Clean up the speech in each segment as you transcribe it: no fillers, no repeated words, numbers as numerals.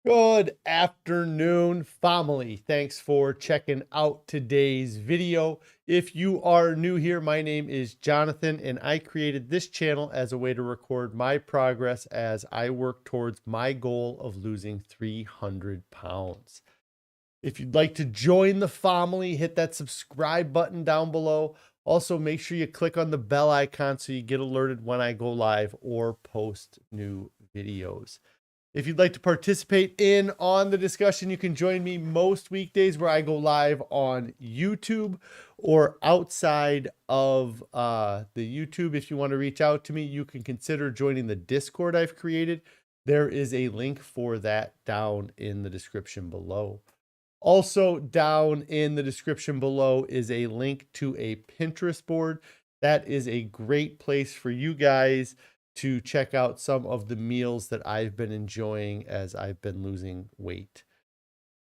Good afternoon, family. Thanks for checking out today's video. If you are new here, my name is Jonathan, and I created this channel as a way to record my progress as I work towards my goal of losing 300 pounds. If you'd like to join the family, hit that subscribe button down below. Also, make sure you click on the bell icon so you get alerted when I go live or post new videos. If you'd like to participate on the discussion, you can join me most weekdays where I go live on YouTube or outside of the YouTube. If you want to reach out to me, you can consider joining the Discord I've created. There is a link for that down in the description below. Also down in the description below is a link to a Pinterest board. That is a great place for you guys to check out some of the meals that I've been enjoying as I've been losing weight.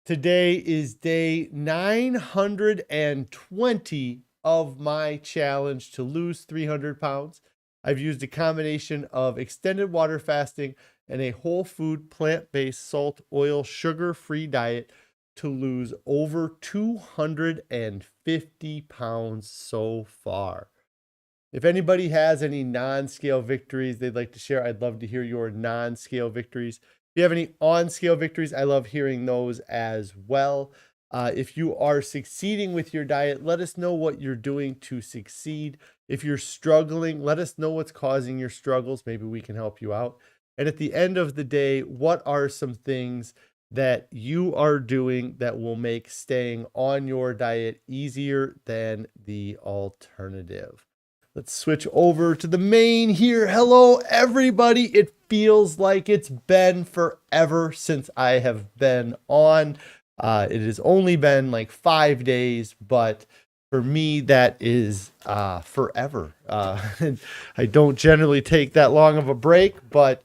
Today is day 920 of my challenge to lose 300 pounds. I've used a combination of extended water fasting and a whole food, plant-based, salt, oil, sugar-free diet to lose over 250 pounds so far. If anybody has any non-scale victories they'd like to share, I'd love to hear your non-scale victories. If you have any on-scale victories, I love hearing those as well. If you are succeeding with your diet, let us know what you're doing to succeed. If you're struggling, let us know what's causing your struggles. Maybe we can help you out. And at the end of the day, what are some things that you are doing that will make staying on your diet easier than the alternative? Let's switch over to the main here. Hello, everybody. It feels like it's been forever since I have been on. It has only been like 5 days, but for me, that is forever. I don't generally take that long of a break, but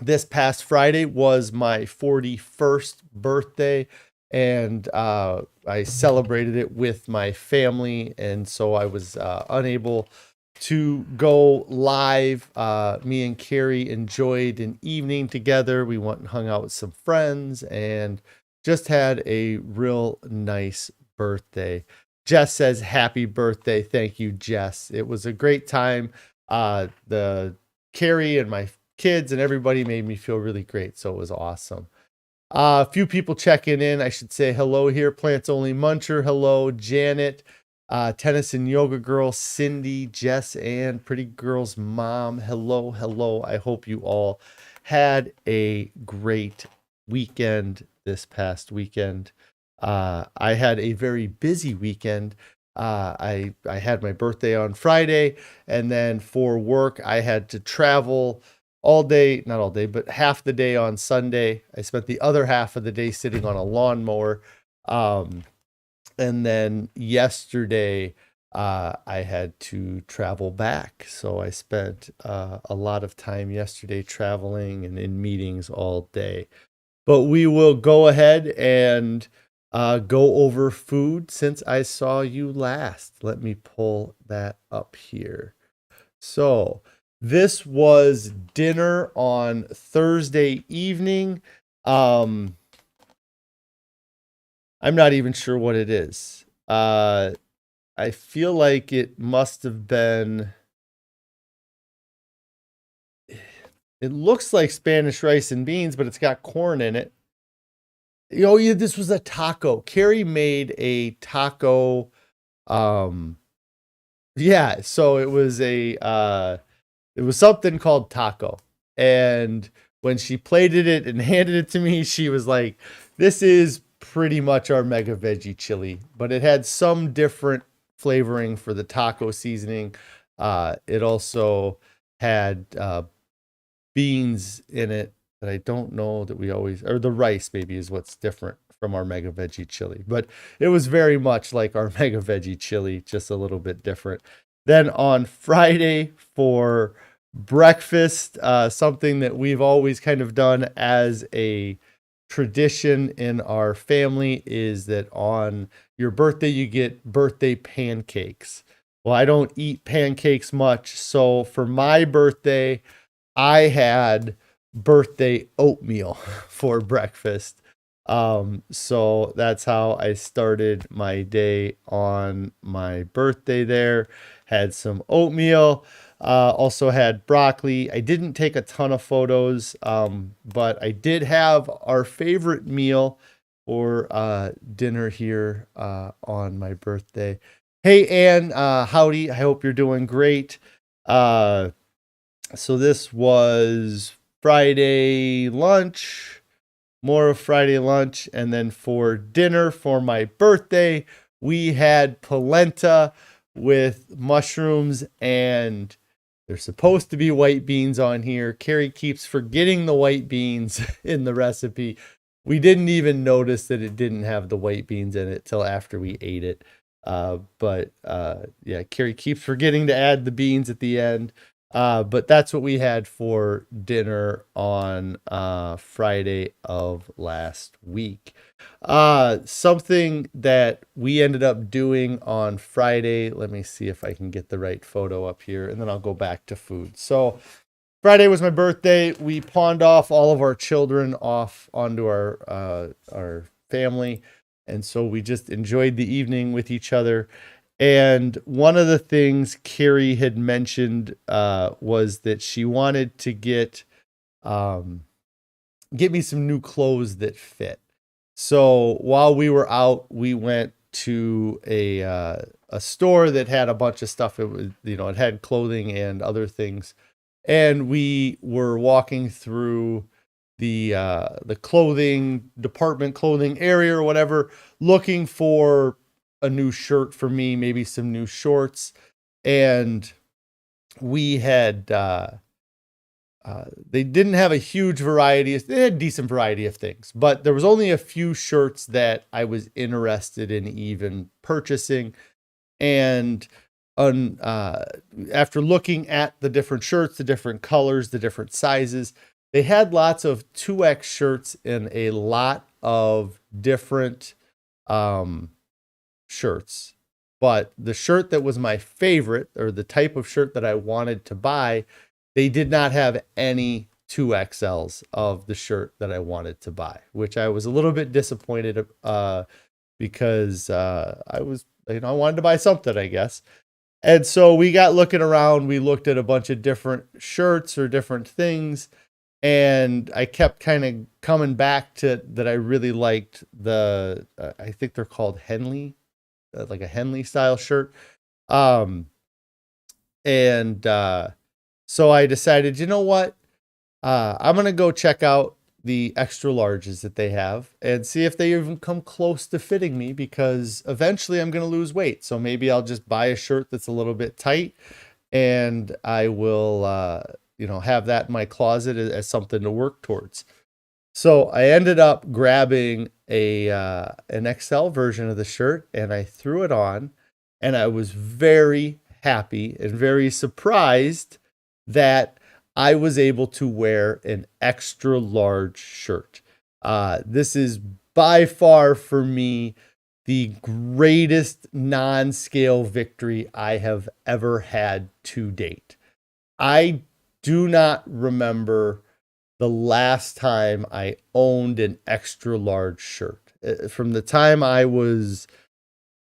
this past Friday was my 41st birthday, and I celebrated it with my family, and so I was unable to go live. Me and Carrie enjoyed an evening together. We went and hung out with some friends and just had a real nice birthday. Jess says, happy birthday. Thank you, Jess. It was a great time. The Carrie and my kids and everybody made me feel really great, so it was awesome. A few people checking in. I should say hello here. Plants Only Muncher. Hello, Janet. Tennis and Yoga Girl, Cindy, Jess, and Pretty Girl's mom. Hello, hello. I hope you all had a great weekend this past weekend. I had a very busy weekend. I had my birthday on Friday, and then for work, I had to travel all day, not all day, but half the day on Sunday. I spent the other half of the day sitting on a lawnmower. And then yesterday, I had to travel back. So I spent a lot of time yesterday traveling and in meetings all day. But we will go ahead and go over food since I saw you last. Let me pull that up here. So this was dinner on Thursday evening. I'm not even sure what it is. I feel like it must have been, it looks like Spanish rice and beans, but it's got corn in it. Oh yeah, this was a taco. Carrie made a taco. Yeah, so it was something called taco. And when she plated it and handed it to me, she was like, this is pretty much our mega veggie chili, but it had some different flavoring for the taco seasoning. It also had beans in it that I don't know that we always, or the rice maybe is what's different from our mega veggie chili, but it was very much like our mega veggie chili, just a little bit different. Then on Friday for breakfast, something that we've always kind of done as a tradition in our family is that on your birthday, you get birthday pancakes. Well, I don't eat pancakes much. So for my birthday, I had birthday oatmeal for breakfast. So that's how I started my day on my birthday there. Had some oatmeal, also had broccoli. I didn't take a ton of photos, but I did have our favorite meal for dinner here on my birthday. Hey, Ann, howdy. I hope you're doing great. So this was Friday lunch, more of Friday lunch, and then for dinner for my birthday, we had polenta with mushrooms, and there's supposed to be white beans on here. Carrie keeps forgetting the white beans in the recipe. We didn't even notice that it didn't have the white beans in it till after we ate it. But yeah, Carrie keeps forgetting to add the beans at the end. But that's what we had for dinner on Friday of last week. Something that we ended up doing on Friday, let me see if I can get the right photo up here, and then I'll go back to food. So Friday was my birthday. We pawned off all of our children off onto our family, and so we just enjoyed the evening with each other. And one of the things Carrie had mentioned was that she wanted to get me some new clothes that fit. So while we were out, we went to a store that had a bunch of stuff. It was, it had clothing and other things. And we were walking through the clothing department, clothing area or whatever, looking for a new shirt for me, maybe some new shorts. And we had, they didn't have a huge variety. They had a decent variety of things, but there was only a few shirts that I was interested in even purchasing. And after looking at the different shirts, the different colors, the different sizes, they had lots of 2X shirts in a lot of different shirts. But the shirt that was my favorite, or the type of shirt that I wanted to buy, they did not have any 2XLs of the shirt that I wanted to buy, which I was a little bit disappointed because I wanted to buy something, I guess. And so we got looking around, we looked at a bunch of different shirts or different things, and I kept kind of coming back to that I really liked I think they're called Henley, like a Henley style shirt. So I decided, you know what? I'm going to go check out the extra larges that they have and see if they even come close to fitting me, because eventually I'm going to lose weight. So maybe I'll just buy a shirt that's a little bit tight, and I will, have that in my closet as something to work towards. So I ended up grabbing an XL version of the shirt, and I threw it on, and I was very happy and very surprised that I was able to wear an extra large shirt. This is by far for me the greatest non-scale victory I have ever had to date. I do not remember the last time I owned an extra large shirt. From the time I was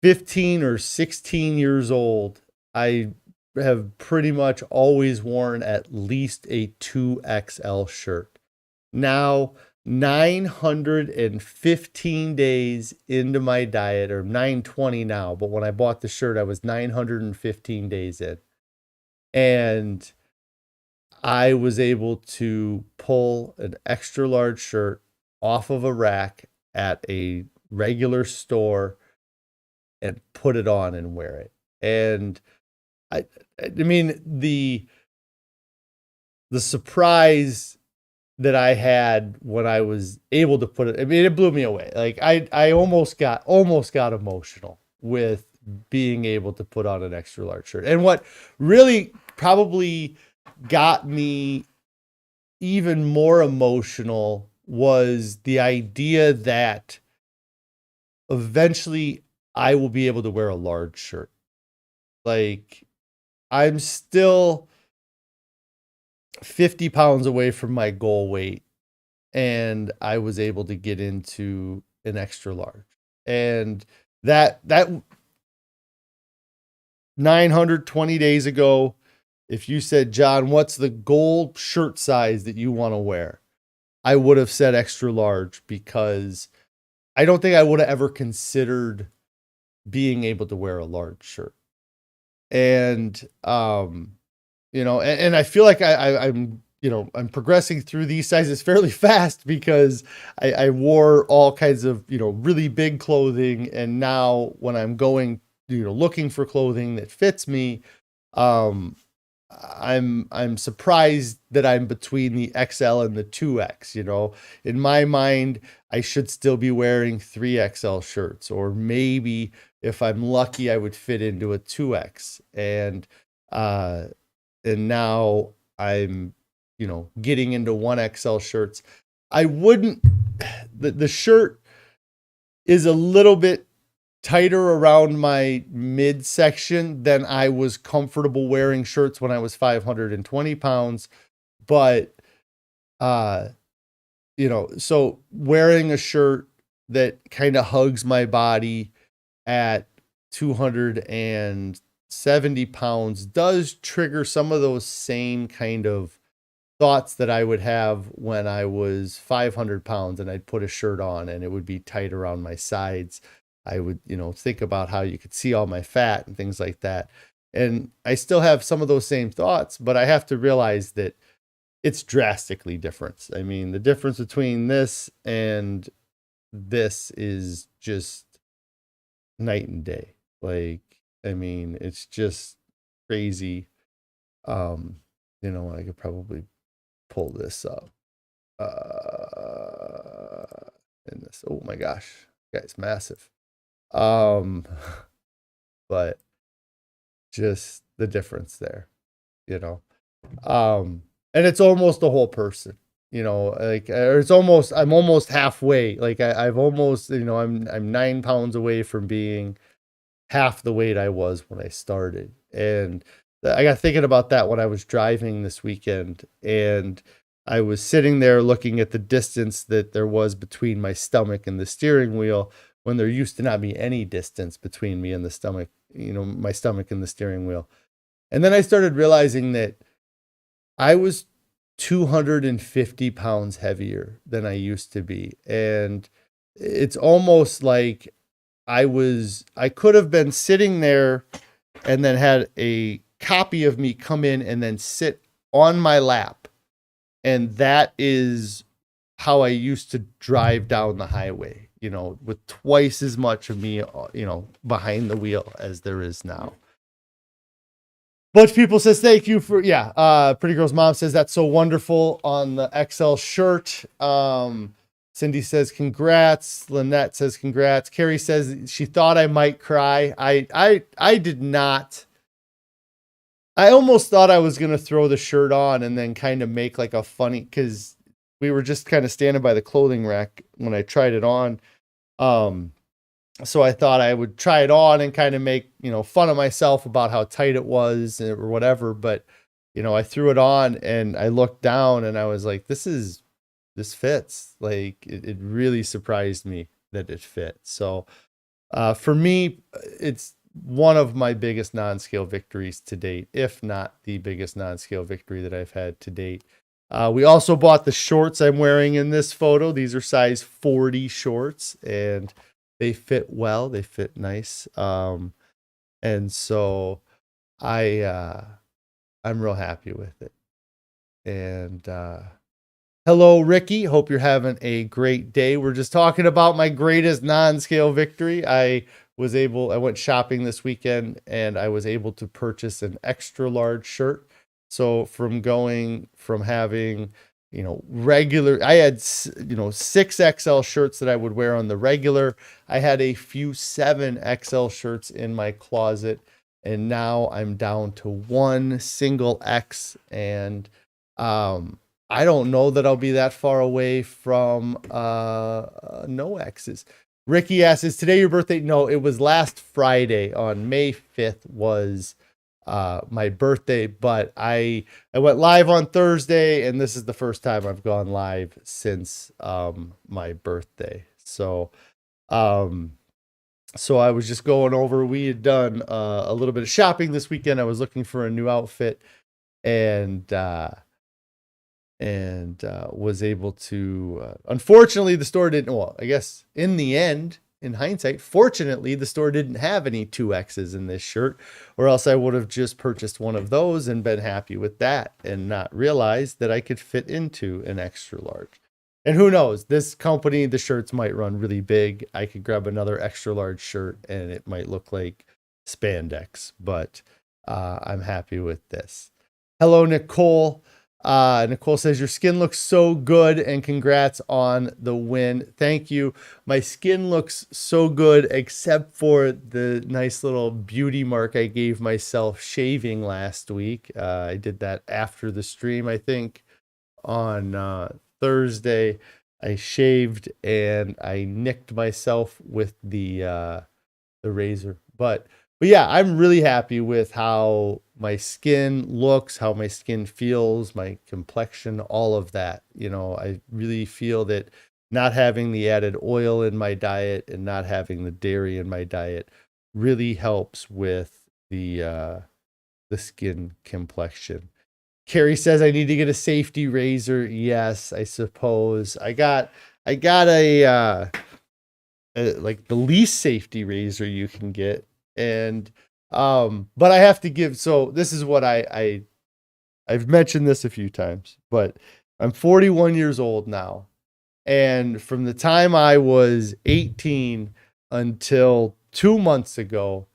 15 or 16 years old, I have pretty much always worn at least a 2XL shirt. Now, 915 days into my diet, or 920 now, but when I bought the shirt, I was 915 days in. And I was able to pull an extra large shirt off of a rack at a regular store and put it on and wear it. And I mean, the surprise that I had when I was able to put it, I mean, it blew me away. Like I almost got emotional with being able to put on an extra large shirt. And what really probably got me even more emotional was the idea that eventually I will be able to wear a large shirt. Like, I'm still 50 pounds away from my goal weight, and I was able to get into an extra large. And that 920 days ago, if you said, John, what's the goal shirt size that you want to wear? I would have said extra large, because I don't think I would have ever considered being able to wear a large shirt. And, and I feel like I'm progressing through these sizes fairly fast, because I wore all kinds of, really big clothing. And now when I'm going, looking for clothing that fits me, I'm surprised that I'm between the XL and the 2X. In my mind, I should still be wearing 3XL shirts, or maybe if I'm lucky, I would fit into a 2X. And now I'm, getting into 1XL shirts. I wouldn't, the shirt is a little bit tighter around my midsection than I was comfortable wearing shirts when I was 520 pounds. But, so wearing a shirt that kind of hugs my body at 270 pounds does trigger some of those same kind of thoughts that I would have when I was 500 pounds and I'd put a shirt on and it would be tight around my sides. I would, think about how you could see all my fat and things like that. And I still have some of those same thoughts, but I have to realize that it's drastically different. I mean, the difference between this and this is just night and day. Like, I mean, it's just crazy. I could probably pull this up. And this, oh my gosh, guy's massive. But just the difference there, and it's almost a whole person, like, or I'm almost halfway. Like I've almost, I'm 9 pounds away from being half the weight I was when I started. And I got thinking about that when I was driving this weekend, and I was sitting there looking at the distance that there was between my stomach and the steering wheel, when there used to not be any distance between me and the stomach, my stomach and the steering wheel. And then I started realizing that I was 250 pounds heavier than I used to be. And it's almost like I could have been sitting there and then had a copy of me come in and then sit on my lap. And that is how I used to drive down the highway, with twice as much of me, behind the wheel as there is now. Bunch of people says, thank you for, Pretty Girl's mom says, that's so wonderful on the XL shirt. Cindy says, congrats. Lynette says, congrats. Carrie says she thought I might cry. I did not. I almost thought I was going to throw the shirt on and then kind of make like a funny, because we were just kind of standing by the clothing rack when I tried it on. So I thought I would try it on and kind of make, fun of myself about how tight it was or whatever. But, I threw it on and I looked down and I was like, this fits. Like it really surprised me that it fit. So, for me, it's one of my biggest non-scale victories to date, if not the biggest non-scale victory that I've had to date. We also bought the shorts I'm wearing in this photo. These are size 40 shorts, and they fit well. They fit nice. And so I'm real happy with it. And hello, Ricky. Hope you're having a great day. We're just talking about my greatest non-scale victory. I went shopping this weekend and I was able to purchase an extra large shirt. So from having, regular, I had, 6XL shirts that I would wear on the regular. I had a few 7XL shirts in my closet, and now I'm down to one single X. And, I don't know that I'll be that far away from, no X's. Ricky asks, is today your birthday? No, it was last Friday on May 5th was my birthday, but I went live on Thursday, and this is the first time I've gone live since my birthday. So so I was just going over, we had done a little bit of shopping this weekend. I was looking for a new outfit, and was able to, unfortunately the store didn't, well, I guess in the end, in hindsight, fortunately the store didn't have any 2X's in this shirt, or else I would have just purchased one of those and been happy with that and not realized that I could fit into an extra large. And who knows, this company, the shirts might run really big. I could grab another extra large shirt and it might look like spandex, but I'm happy with this. Hello, Nicole. Nicole says, your skin looks so good and congrats on the win. Thank you. My skin looks so good, except for the nice little beauty mark I gave myself shaving last week. I did that after the stream, I think, on Thursday. I shaved and I nicked myself with the razor. But yeah, I'm really happy with how my skin looks, how my skin feels, my complexion, all of that. You know, I really feel that not having the added oil in my diet and not having the dairy in my diet really helps with the skin complexion. Carrie says I need to get a safety razor. Yes, I suppose. I got a like the least safety razor you can get. And but I have to give, so this is what I've mentioned this a few times, but I'm 41 years old now, and from the time I was 18 until 2 months ago,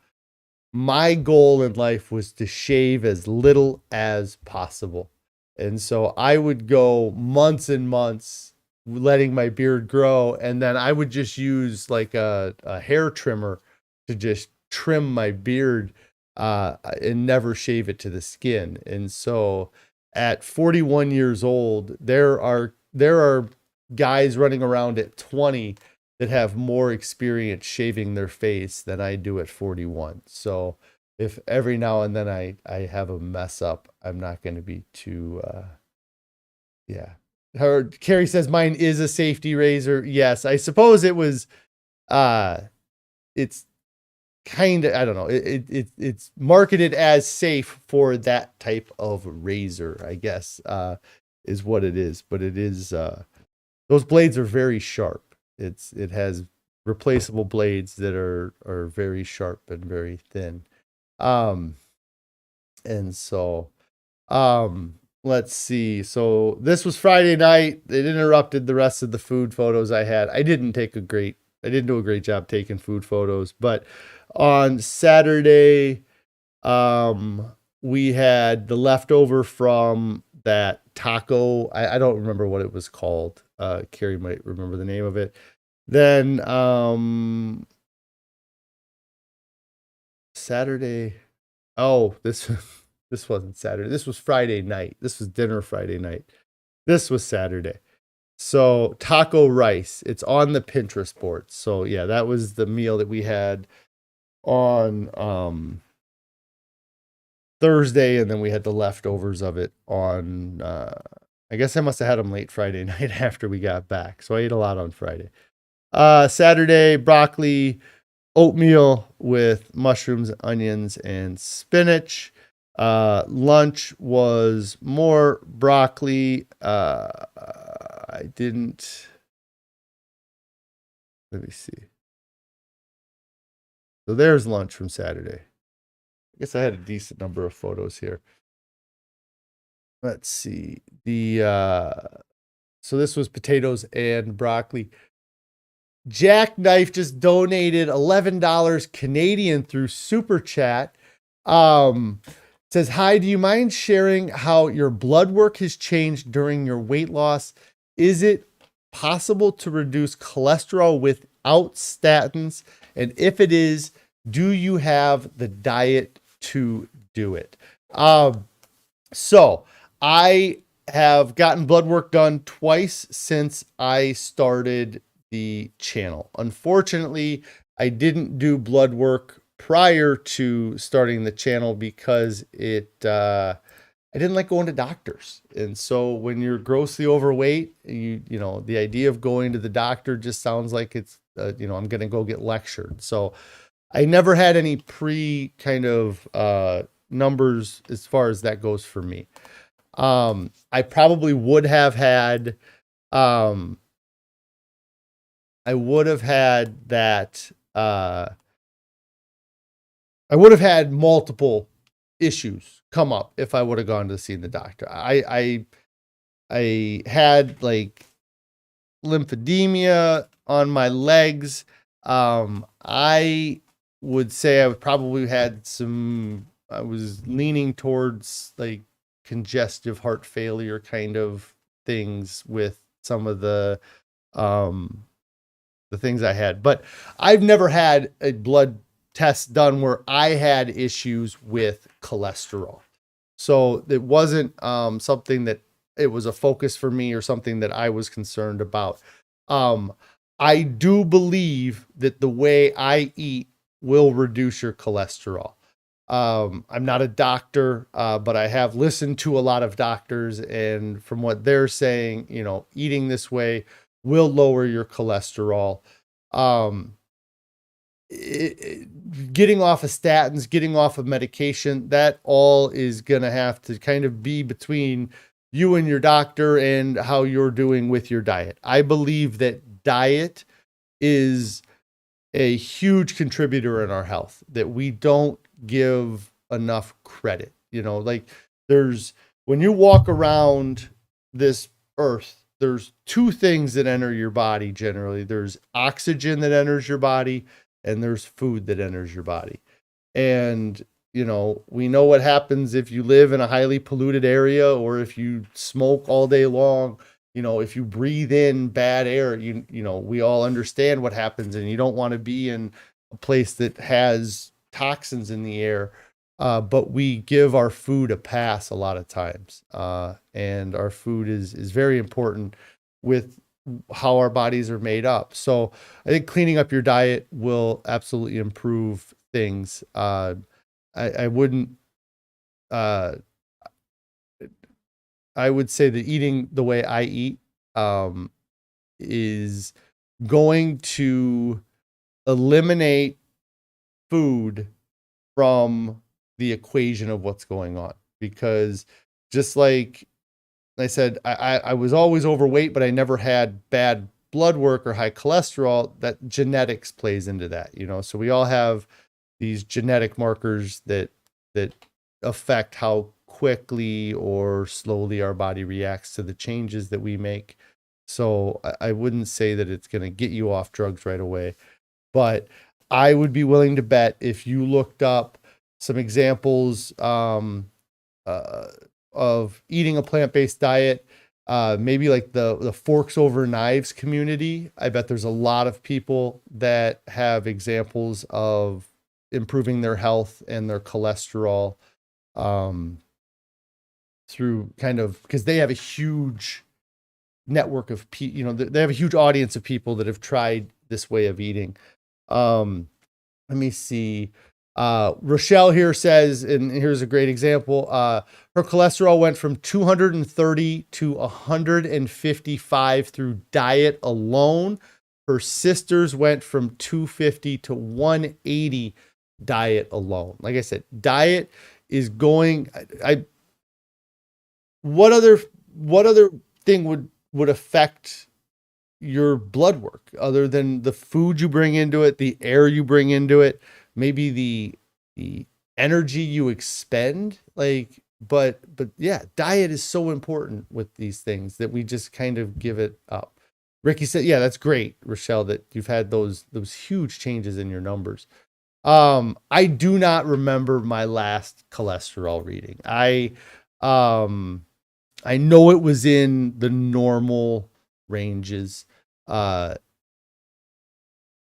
my goal in life was to shave as little as possible. And so I would go months and months letting my beard grow, and then I would just use like a hair trimmer to just trim my beard and never shave it to the skin. And so at 41 years old, there are guys running around at 20 that have more experience shaving their face than I do at 41. So if every now and then I have a mess up, I'm not going to be too yeah. Carrie says mine is a safety razor. Yes, I suppose it was it's kind of, I don't know, it's marketed as safe for that type of razor, I guess, is what it is. But it is those blades are very sharp. It has replaceable blades that are very sharp and very thin. And so let's see. So this was Friday night. It interrupted the rest of the food photos I had. I didn't do a great job taking food photos, but on Saturday, we had the leftover from that taco. I don't remember what it was called. Carrie might remember the name of it. Then Saturday. Oh, this wasn't Saturday. This was Friday night. This was dinner Friday night. This was Saturday. So taco rice. It's on the Pinterest board. So yeah, that was the meal that we had on Thursday, and then we had the leftovers of it on I guess I must have had them late Friday night after we got back. So I ate a lot on Friday. Saturday, broccoli, oatmeal with mushrooms, onions, and spinach. Lunch was more broccoli. Let me see. So there's lunch from Saturday. I guess I had a decent number of photos here. Let's see. So this was potatoes and broccoli. Jackknife just donated $11 Canadian through Super Chat. Says, hi, do you mind sharing how your blood work has changed during your weight loss? Is it possible to reduce cholesterol without statins? And if it is, do you have the diet to do it? So I have gotten blood work done twice since I started the channel. Unfortunately, I didn't do blood work prior to starting the channel because I didn't like going to doctors. And so when you're grossly overweight, you know, the idea of going to the doctor just sounds like it's, you know, I'm going to go get lectured. So I never had any kind of numbers as far as that goes for me. I probably would have had, I would have had that, I would have had multiple issues come up if I would have gone to see the doctor. I had like lymphedema on my legs. I would say I probably had I was leaning towards like congestive heart failure kind of things with some of the things I had, but I've never had a blood test done where I had issues with cholesterol. So it wasn't something that it was a focus for me or something that I was concerned about. I do believe that the way I eat will reduce your cholesterol. I'm not a doctor, but I have listened to a lot of doctors, and from what they're saying, you know, eating this way will lower your cholesterol. Getting off of statins, getting off of medication, that all is going to have to kind of be between you and your doctor and how you're doing with your diet. I believe that diet is a huge contributor in our health that we don't give enough credit. You know, like when you walk around this earth, there's two things that enter your body generally. There's oxygen that enters your body, and there's food that enters your body. And, you know, we know what happens if you live in a highly polluted area or if you smoke all day long. You know, if you breathe in bad air, you know, we all understand what happens, and you don't want to be in a place that has toxins in the air. But we give our food a pass a lot of times. And our food is very important with how our bodies are made up. So I think cleaning up your diet will absolutely improve things. I wouldn't, I would say that eating the way I eat, is going to eliminate food from the equation of what's going on, because just like I said, I was always overweight, but I never had bad blood work or high cholesterol. That genetics plays into that, you know. So we all have these genetic markers that affect how quickly or slowly our body reacts to the changes that we make. So I wouldn't say that it's going to get you off drugs right away, but I would be willing to bet if you looked up some examples of eating a plant-based diet, maybe like the forks over knives community. I bet there's a lot of people that have examples of improving their health and their cholesterol through kind of, because they have a huge network of people, you know, they have a huge audience of people that have tried this way of eating. Let me see. Rochelle here says, and here's a great example. Her cholesterol went from 230 to 155 through diet alone. Her sister's went from 250 to 180 diet alone. Like I said, diet is going, what other thing would affect your blood work other than the food you bring into it, the air you bring into it, maybe the energy you expend, like, but yeah, diet is so important with these things that we just kind of give it up. Ricky said, yeah, that's great, Rochelle, that you've had those huge changes in your numbers. I do not remember my last cholesterol reading. I know it was in the normal ranges. And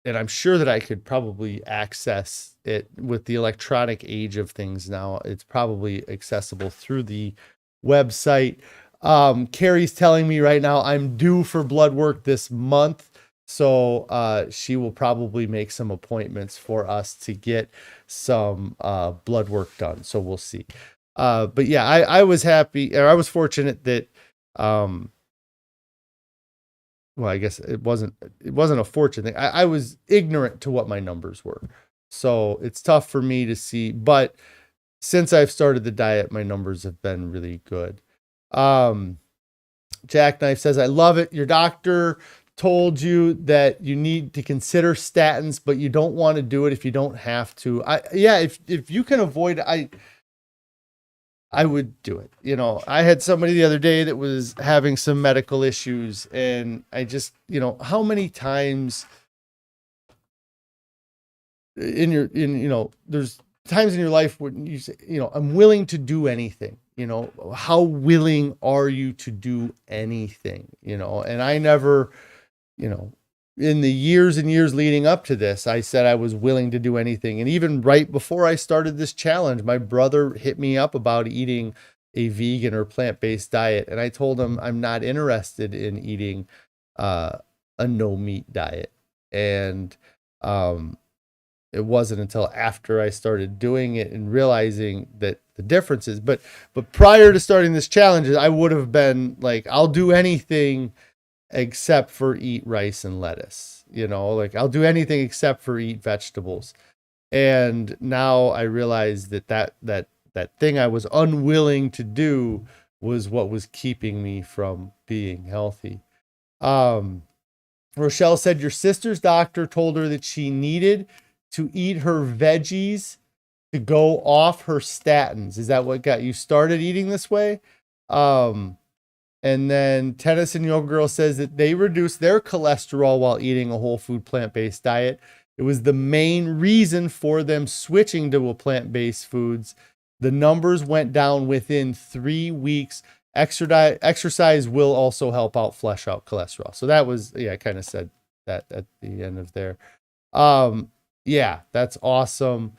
I'm sure that I could probably access it with the electronic age of things now. It's probably accessible through the website. Carrie's telling me right now I'm due for blood work this month. So she will probably make some appointments for us to get some blood work done. So we'll see. But yeah, I was happy, or I was fortunate that, well, I guess it wasn't a fortune thing. I was ignorant to what my numbers were. So it's tough for me to see, but since I've started the diet, my numbers have been really good. Jackknife says, I love it. Your doctor told you that you need to consider statins, but you don't want to do it if you don't have to. If you can avoid, I would do it. You know, I had somebody the other day that was having some medical issues, and I just, how many times there's times in your life when you say, I'm willing to do anything. How willing are you to do anything? And I never, in the years and years leading up to this, I said I was willing to do anything. And even right before I started this challenge, my brother hit me up about eating a vegan or plant-based diet. And I told him I'm not interested in eating a no meat diet. And it wasn't until after I started doing it and realizing that the differences, but prior to starting this challenge, I would have been like, I'll do anything except for eat rice and lettuce, like I'll do anything except for eat vegetables. And now I realize that thing I was unwilling to do was what was keeping me from being healthy. Rochelle said your sister's doctor told her that she needed to eat her veggies to go off her statins. Is that what got you started eating this way? And then Tennis and Yoga Girl says that they reduced their cholesterol while eating a whole food plant-based diet. It was the main reason for them switching to a plant-based foods. The numbers went down within 3 weeks. Exercise will also help out flush out cholesterol. So that was, I kind of said that at the end of there. Yeah, that's awesome.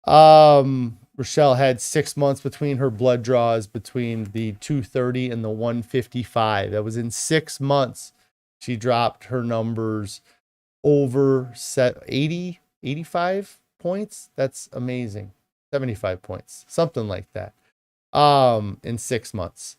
Rochelle had 6 months between her blood draws between the 230 and the 155. That was in 6 months. She dropped her numbers over 85 points. That's amazing. 75 points, something like that. In 6 months.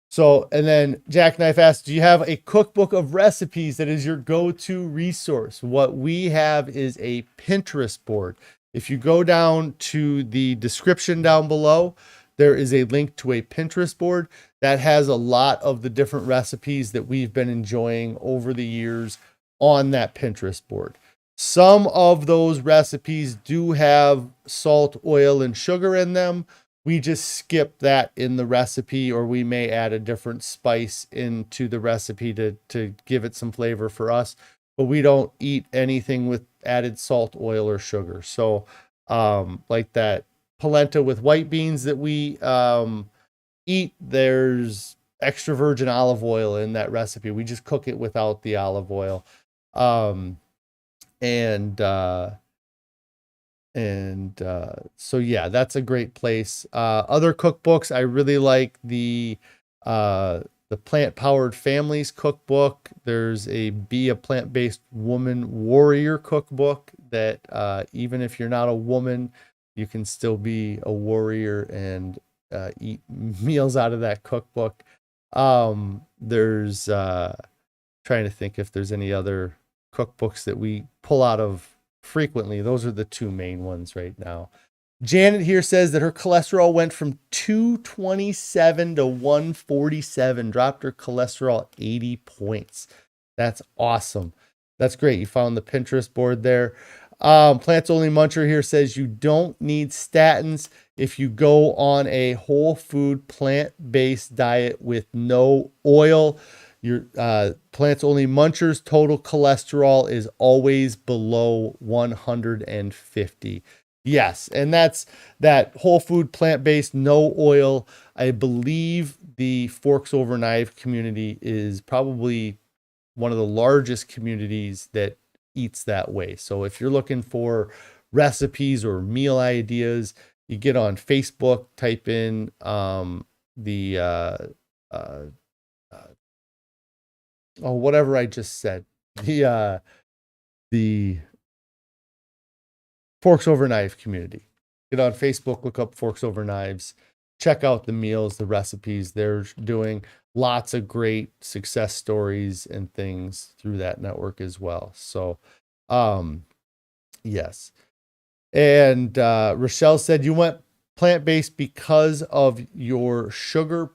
So, and then Jackknife asks, do you have a cookbook of recipes that is your go-to resource? What we have is a Pinterest board. If you go down to the description down below, there is a link to a Pinterest board that has a lot of the different recipes that we've been enjoying over the years on that Pinterest board. Some of those recipes do have salt, oil, and sugar in them. We just skip that in the recipe, or we may add a different spice into the recipe to give it some flavor for us. But we don't eat anything with added salt, oil, or sugar. So like that polenta with white beans that we eat, there's extra virgin olive oil in that recipe. We just cook it without the olive oil. So yeah, that's a great place. Other cookbooks, I really like the Plant Powered Families cookbook. There's a Be a Plant-Based Woman Warrior cookbook that even if you're not a woman, you can still be a warrior and eat meals out of that cookbook. There's trying to think if there's any other cookbooks that we pull out of frequently. Those are the two main ones right now. Janet here says that her cholesterol went from 227 to 147, dropped her cholesterol 80 points. That's awesome. That's great. You found the Pinterest board there. Plants Only Muncher here says you don't need statins if you go on a whole food plant-based diet with no oil. Your Plants Only Muncher's total cholesterol is always below 150. Yes, and that's that whole food plant-based, no oil. I believe the Forks Over Knife community is probably one of the largest communities that eats that way. So if you're looking for recipes or meal ideas, you get on Facebook, type in oh, whatever I just said. The Forks Over Knife community. Get on Facebook, look up Forks Over Knives, check out the meals, the recipes. They're doing lots of great success stories and things through that network as well. So, yes. And Rochelle said you went plant-based because of your sugar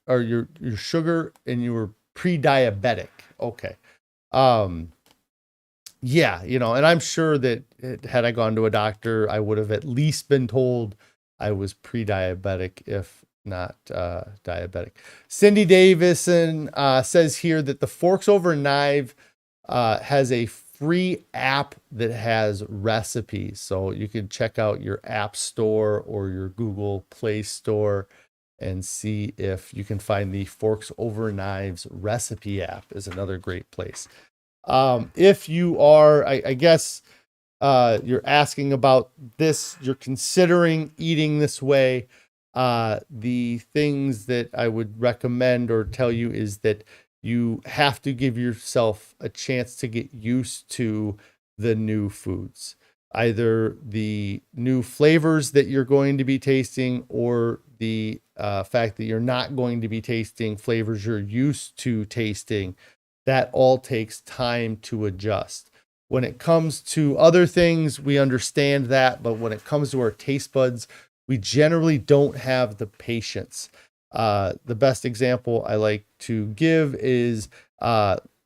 or your sugar, and you were pre-diabetic. Okay. Yeah, and I'm sure that had I gone to a doctor, I would have at least been told I was pre-diabetic, if not diabetic. Cindy Davison says here that the Forks Over Knife has a free app that has recipes. So you can check out your app store or your Google Play Store and see if you can find the Forks Over Knives recipe app is another great place. If you are, I guess, you're asking about this, you're considering eating this way. The things that I would recommend or tell you is that you have to give yourself a chance to get used to the new foods, either the new flavors that you're going to be tasting or the fact that you're not going to be tasting flavors you're used to tasting. That all takes time to adjust. When it comes to other things, we understand that, but when it comes to our taste buds, we generally don't have the patience. The best example I like to give is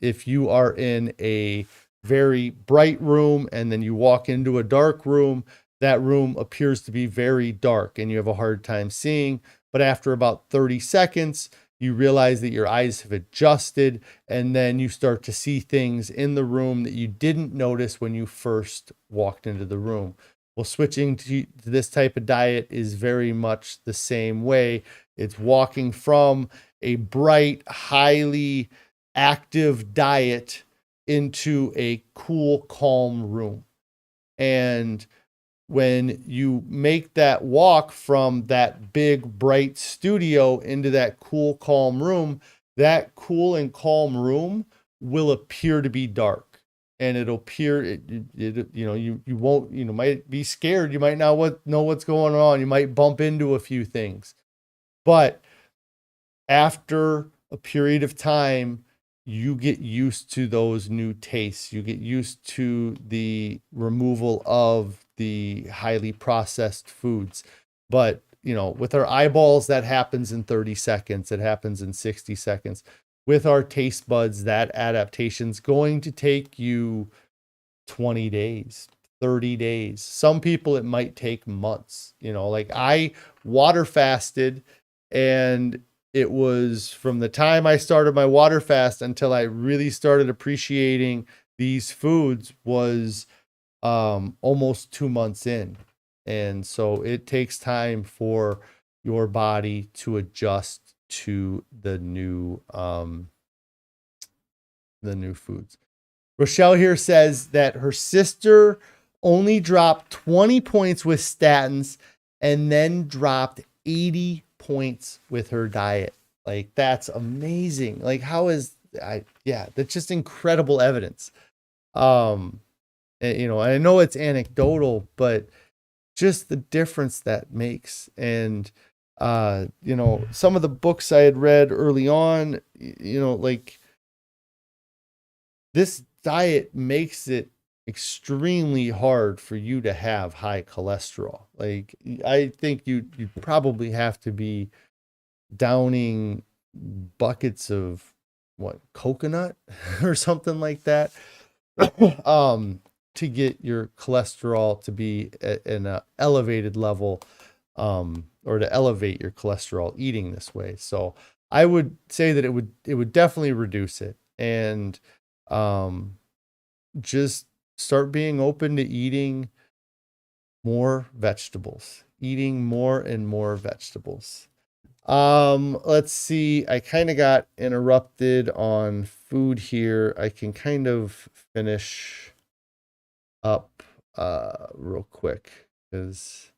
if you are in a very bright room and then you walk into a dark room, that room appears to be very dark and you have a hard time seeing. But after about 30 seconds, you realize that your eyes have adjusted, and then you start to see things in the room that you didn't notice when you first walked into the room. Well, switching to this type of diet is very much the same way. It's walking from a bright, highly active diet into a cool, calm room. And when you make that walk from that big, bright studio into that cool, calm room, that cool and calm room will appear to be dark. And it'll appear, you won't, might be scared. You might not know what's going on. You might bump into a few things. But after a period of time, you get used to those new tastes. You get used to the removal of the highly processed foods. But, with our eyeballs, that happens in 30 seconds. It happens in 60 seconds. With our taste buds, that adaptation's going to take you 20 days, 30 days. Some people, it might take months. Like I water fasted, and it was from the time I started my water fast until I really started appreciating these foods was almost 2 months in. And so it takes time for your body to adjust to the new foods. Rochelle here says that her sister only dropped 20 points with statins and then dropped 80 points with her diet. Like, that's amazing. Like, that's just incredible evidence. I know it's anecdotal, but just the difference that makes. And, some of the books I had read early on, like this diet makes it extremely hard for you to have high cholesterol. Like, I think you probably have to be downing buckets of coconut or something like that to get your cholesterol to be in an elevated level, or to elevate your cholesterol eating this way. So I would say that it would definitely reduce it. And just start being open to eating more vegetables, eating more and more vegetables. Let's see. I kind of got interrupted on food here. I can kind of finish up real quick because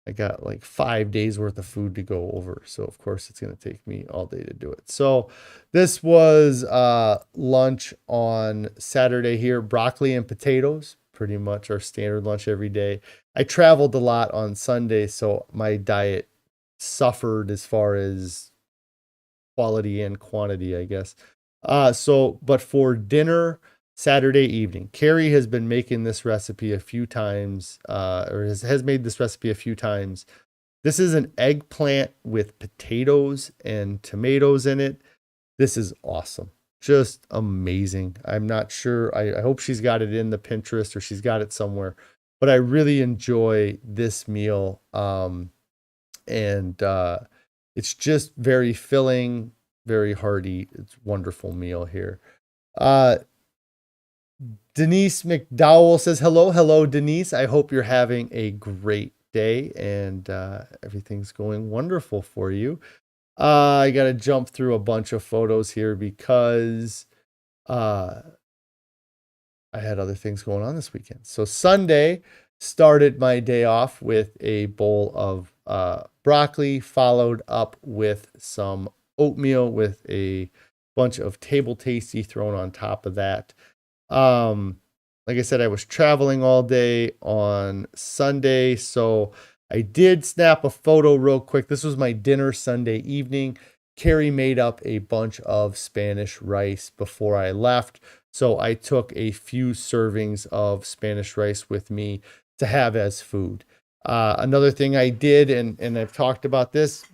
I got like 5 days worth of food to go over. So of course it's going to take me all day to do it. So this was lunch on Saturday here, broccoli and potatoes, pretty much our standard lunch every day. I traveled a lot on Sunday, so my diet suffered as far as quality and quantity, I guess. But for dinner Saturday evening, Carrie has been making this recipe a few times, or has made this recipe a few times. This is an eggplant with potatoes and tomatoes in it. This is awesome. Just amazing. I'm not sure. I hope she's got it in the Pinterest or she's got it somewhere, but I really enjoy this meal. And it's just very filling, very hearty. It's a wonderful meal here. Denise McDowell says, hello, Denise. I hope you're having a great day and everything's going wonderful for you. I got to jump through a bunch of photos here because I had other things going on this weekend. So Sunday started my day off with a bowl of broccoli, followed up with some oatmeal with a bunch of Table Tasty thrown on top of that. Like I said, I was traveling all day on Sunday, so I did snap a photo real quick. This was my dinner Sunday evening. Carrie made up a bunch of Spanish rice before I left, so I took a few servings of Spanish rice with me to have as food. Another thing I did, and I've talked about this,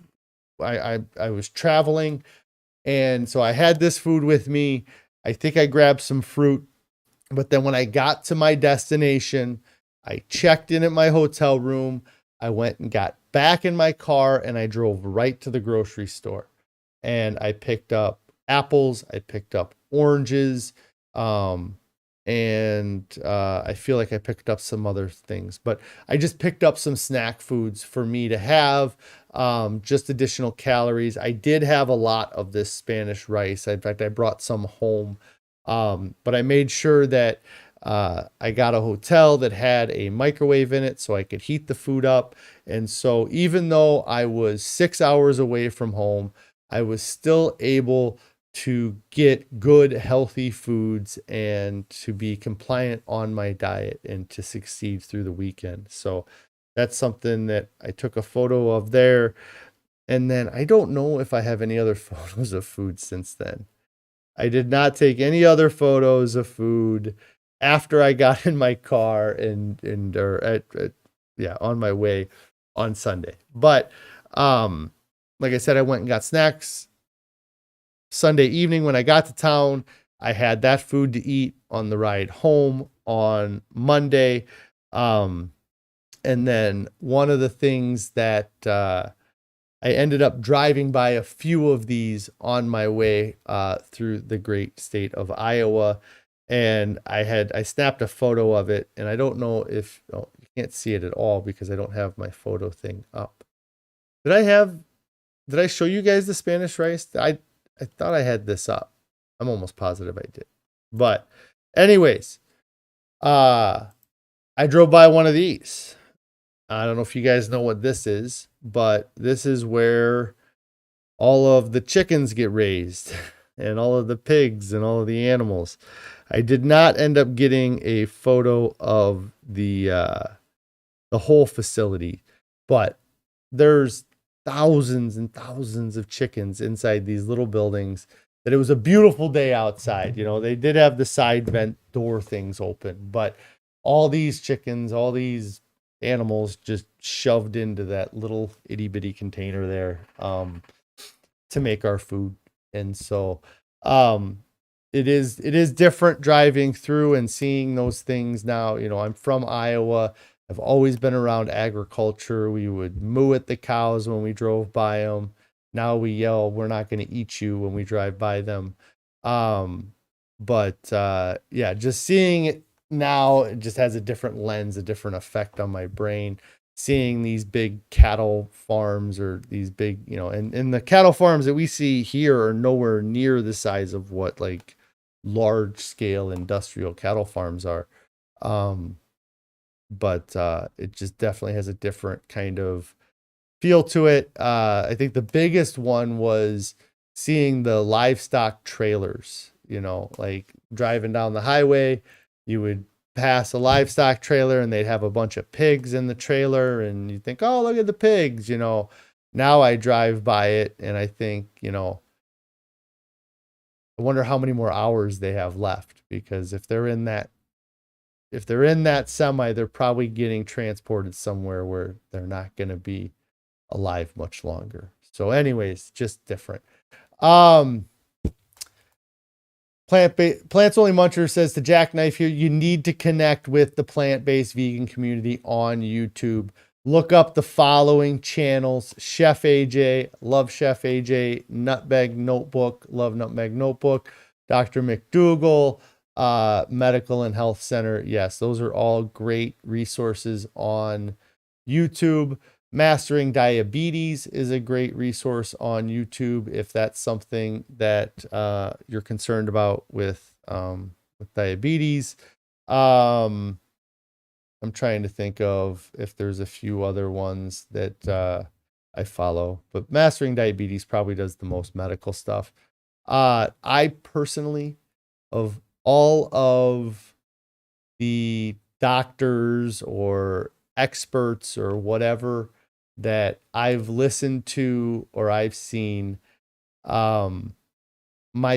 I was traveling, and so I had this food with me. I think I grabbed some fruit, but then when I got to my destination, I checked in at my hotel room. I went and got back in my car and I drove right to the grocery store. And I picked up apples, I picked up oranges, and I feel like I picked up some other things. But I just picked up some snack foods for me to have, just additional calories. I did have a lot of this Spanish rice. In fact, I brought some home. But I made sure that I got a hotel that had a microwave in it so I could heat the food up. And so even though I was 6 hours away from home, I was still able to get good, healthy foods and to be compliant on my diet and to succeed through the weekend. So that's something that I took a photo of there. And then I don't know if I have any other photos of food since then. I did not take any other photos of food after I got in my car on my way on Sunday. But like I said, I went and got snacks Sunday evening when I got to town. I had that food to eat on the ride home on Monday. And then one of the things that I ended up driving by a few of these on my way through the great state of Iowa. And I snapped a photo of it, and I don't know if you can't see it at all because I don't have my photo thing up. Did I show you guys the Spanish rice? I thought I had this up. I'm almost positive I did. But anyways, I drove by one of these. I don't know if you guys know what this is, but this is where all of the chickens get raised and all of the pigs and all of the animals. I did not end up getting a photo of the whole facility, but there's thousands and thousands of chickens inside these little buildings. That it was a beautiful day outside. You know, they did have the side vent door things open, but all these chickens, all these animals just shoved into that little itty bitty container there to make our food. And so it is different driving through and seeing those things now. You know, I'm from Iowa. I've always been around agriculture. We would moo at the cows when we drove by them. Now we yell, "We're not going to eat you," when we drive by them. Just seeing it now, it just has a different lens, a different effect on my brain. Seeing these big cattle farms or these big, and the cattle farms that we see here are nowhere near the size of what like large scale industrial cattle farms are. but it just definitely has a different kind of feel to it. I think the biggest one was seeing the livestock trailers, like driving down the highway, you would pass a livestock trailer and they'd have a bunch of pigs in the trailer and you think, oh, look at the pigs, Now I drive by it and I think, I wonder how many more hours they have left, because if they're in that semi, they're probably getting transported somewhere where they're not going to be alive much longer. So anyways, just different. Plants Only Muncher says to Jackknife here, you need to connect with the plant-based vegan community on YouTube. Look up the following channels: Chef AJ, love Chef AJ; Nutmeg Notebook, love Nutmeg Notebook; Dr. McDougall, Medical and Health Center. Yes, those are all great resources on YouTube. Mastering Diabetes is a great resource on YouTube if that's something that you're concerned about with diabetes. I'm trying to think of if there's a few other ones that I follow, but Mastering Diabetes probably does the most medical stuff. I personally, of all of the doctors or experts or whatever that I've listened to or I've seen, my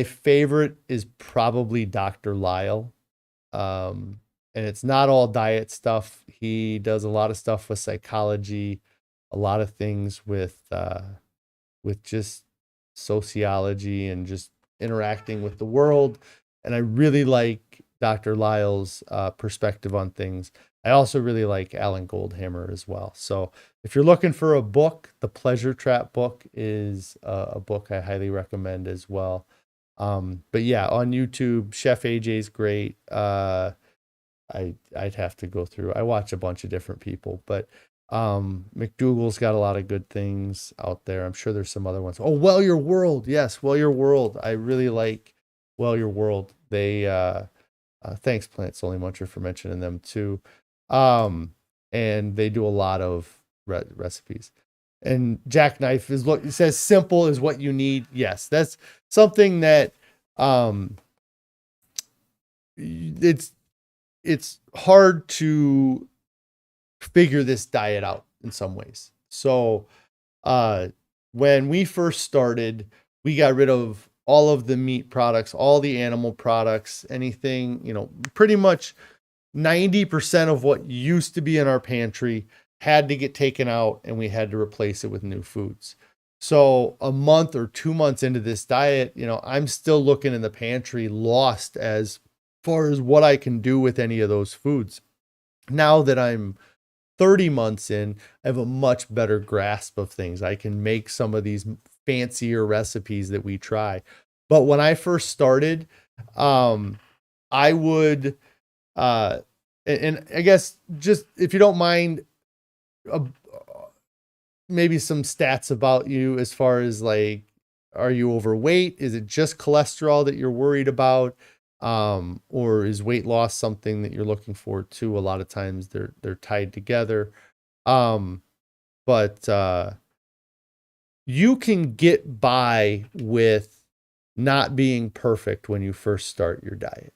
favorite is probably Dr. Lisle. And it's not all diet stuff. He does a lot of stuff with psychology, a lot of things with just sociology and just interacting with the world. And I really like Dr. Lisle's perspective on things. I also really like Alan Goldhamer as well. So if you're looking for a book, the Pleasure Trap book is a book I highly recommend as well. But yeah, on YouTube, Chef AJ's great. I'd have to go through. I watch a bunch of different people, but McDougall's got a lot of good things out there. I'm sure there's some other ones. Oh, Well Your World. Yes, Well Your World. I really like Well Your World. They thanks Plants Only Muncher for mentioning them too. And they do a lot of recipes. And Jackknife it says simple is what you need. Yes, that's something that it's hard to figure this diet out in some ways. So when we first started, we got rid of all of the meat products, all the animal products, anything, pretty much 90% of what used to be in our pantry had to get taken out and we had to replace it with new foods. So a month or 2 months into this diet, I'm still looking in the pantry lost as far as what I can do with any of those foods. Now that I'm 30 months in, I have a much better grasp of things. I can make some of these fancier recipes that we try. But when I first started, I would, and I guess just if you don't mind, maybe some stats about you as far as like, are you overweight? Is it just cholesterol that you're worried about? Or is weight loss something that you're looking for too? A lot of times they're tied together. But you can get by with not being perfect when you first start your diet.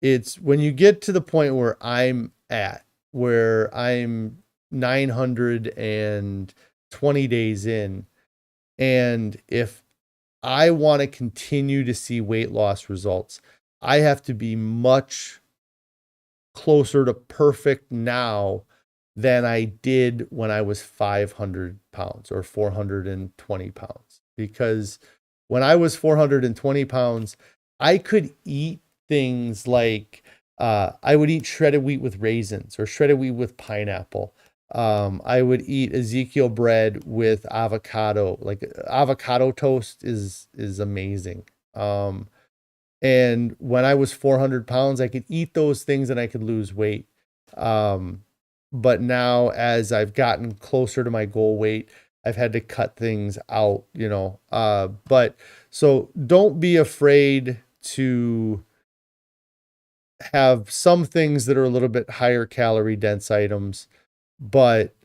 It's when you get to the point where I'm at, where I'm 920 days in, and if I want to continue to see weight loss results, I have to be much closer to perfect now than I did when I was 500 pounds or 420 pounds. Because when I was 420 pounds, I could eat things like I would eat shredded wheat with raisins or shredded wheat with pineapple. I would eat Ezekiel bread with avocado. Like avocado toast is amazing. And when I was 400 pounds, I could eat those things and I could lose weight. But now as I've gotten closer to my goal weight, I've had to cut things out, but so don't be afraid to have some things that are a little bit higher calorie dense items, but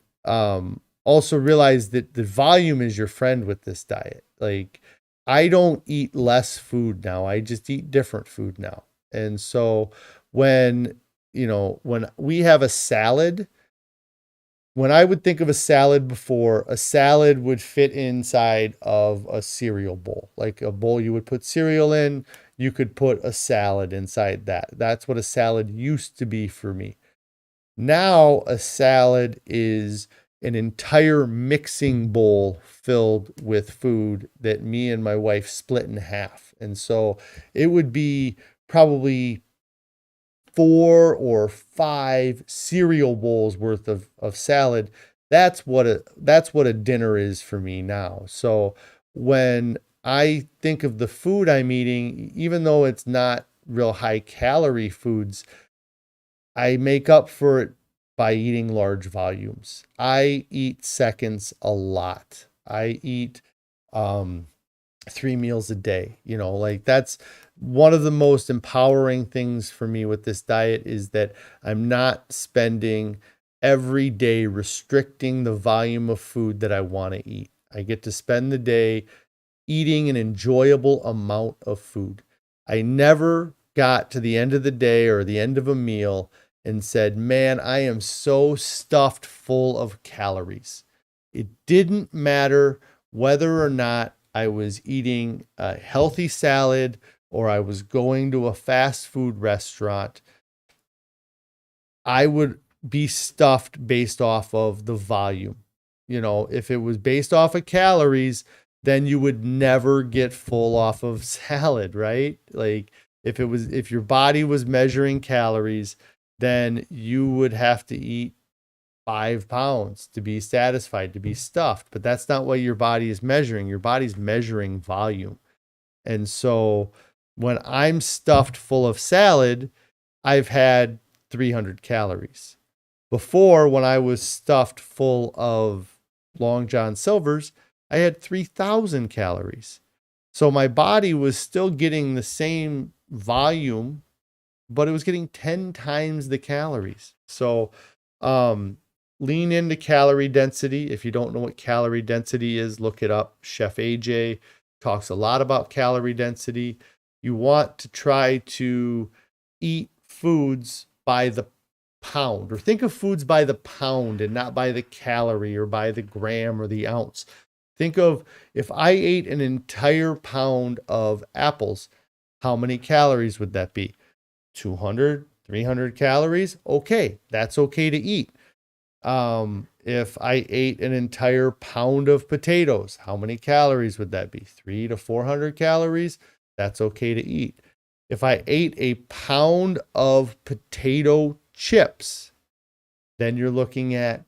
also realize that the volume is your friend with this diet. Like, I don't eat less food now. I just eat different food now. And so when, when we have a salad, when I would think of a salad before, a salad would fit inside of a cereal bowl, like a bowl you would put cereal in. You could put a salad inside that. That's what a salad used to be for me. Now, a salad is an entire mixing bowl filled with food that me and my wife split in half. And so it would be probably 4 or 5 cereal bowls worth of salad. That's what a dinner is for me now. So when I think of the food I'm eating, even though it's not real high calorie foods, I make up for it by eating large volumes. I eat seconds a lot. I eat 3 meals a day. Like, that's one of the most empowering things for me with this diet, is that I'm not spending every day restricting the volume of food that I want to eat. I get to spend the day eating an enjoyable amount of food. I never got to the end of the day or the end of a meal and said, man, I am so stuffed full of calories. It didn't matter whether or not I was eating a healthy salad or I was going to a fast food restaurant. I would be stuffed based off of the volume. If it was based off of calories, then you would never get full off of salad, right? Like, if your body was measuring calories, then you would have to eat 5 pounds to be satisfied, to be stuffed. But that's not what your body is measuring. Your body's measuring volume. And so when I'm stuffed full of salad, I've had 300 calories. Before, when I was stuffed full of Long John Silver's, I had 3,000 calories. So my body was still getting the same volume, but it was getting 10 times the calories. So lean into calorie density. If you don't know what calorie density is, look it up. Chef AJ talks a lot about calorie density. You want to try to eat foods by the pound, or think of foods by the pound and not by the calorie or by the gram or the ounce. Think of, if I ate an entire pound of apples, how many calories would that be? 200, 300 calories? Okay, that's okay to eat. If I ate an entire pound of potatoes, how many calories would that be? 300 to 400 calories? That's okay to eat. If I ate a pound of potato chips, then you're looking at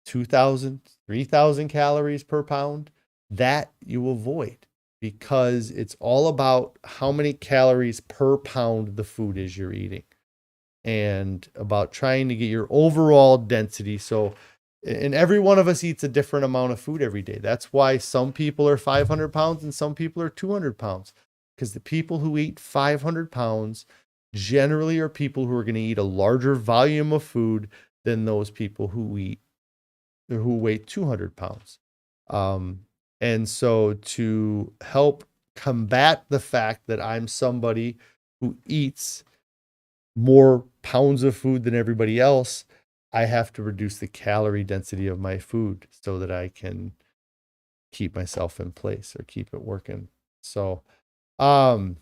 2,000, 3,000 calories per pound. That you avoid, because it's all about how many calories per pound the food is you're eating, and about trying to get your overall density. So, and every one of us eats a different amount of food every day. That's why some people are 500 pounds and some people are 200 pounds, because the people who eat 500 pounds generally are people who are going to eat a larger volume of food than those people who weigh 200 pounds. And so to help combat the fact that I'm somebody who eats more pounds of food than everybody else, I have to reduce the calorie density of my food so that I can keep myself in place or keep it working. So, and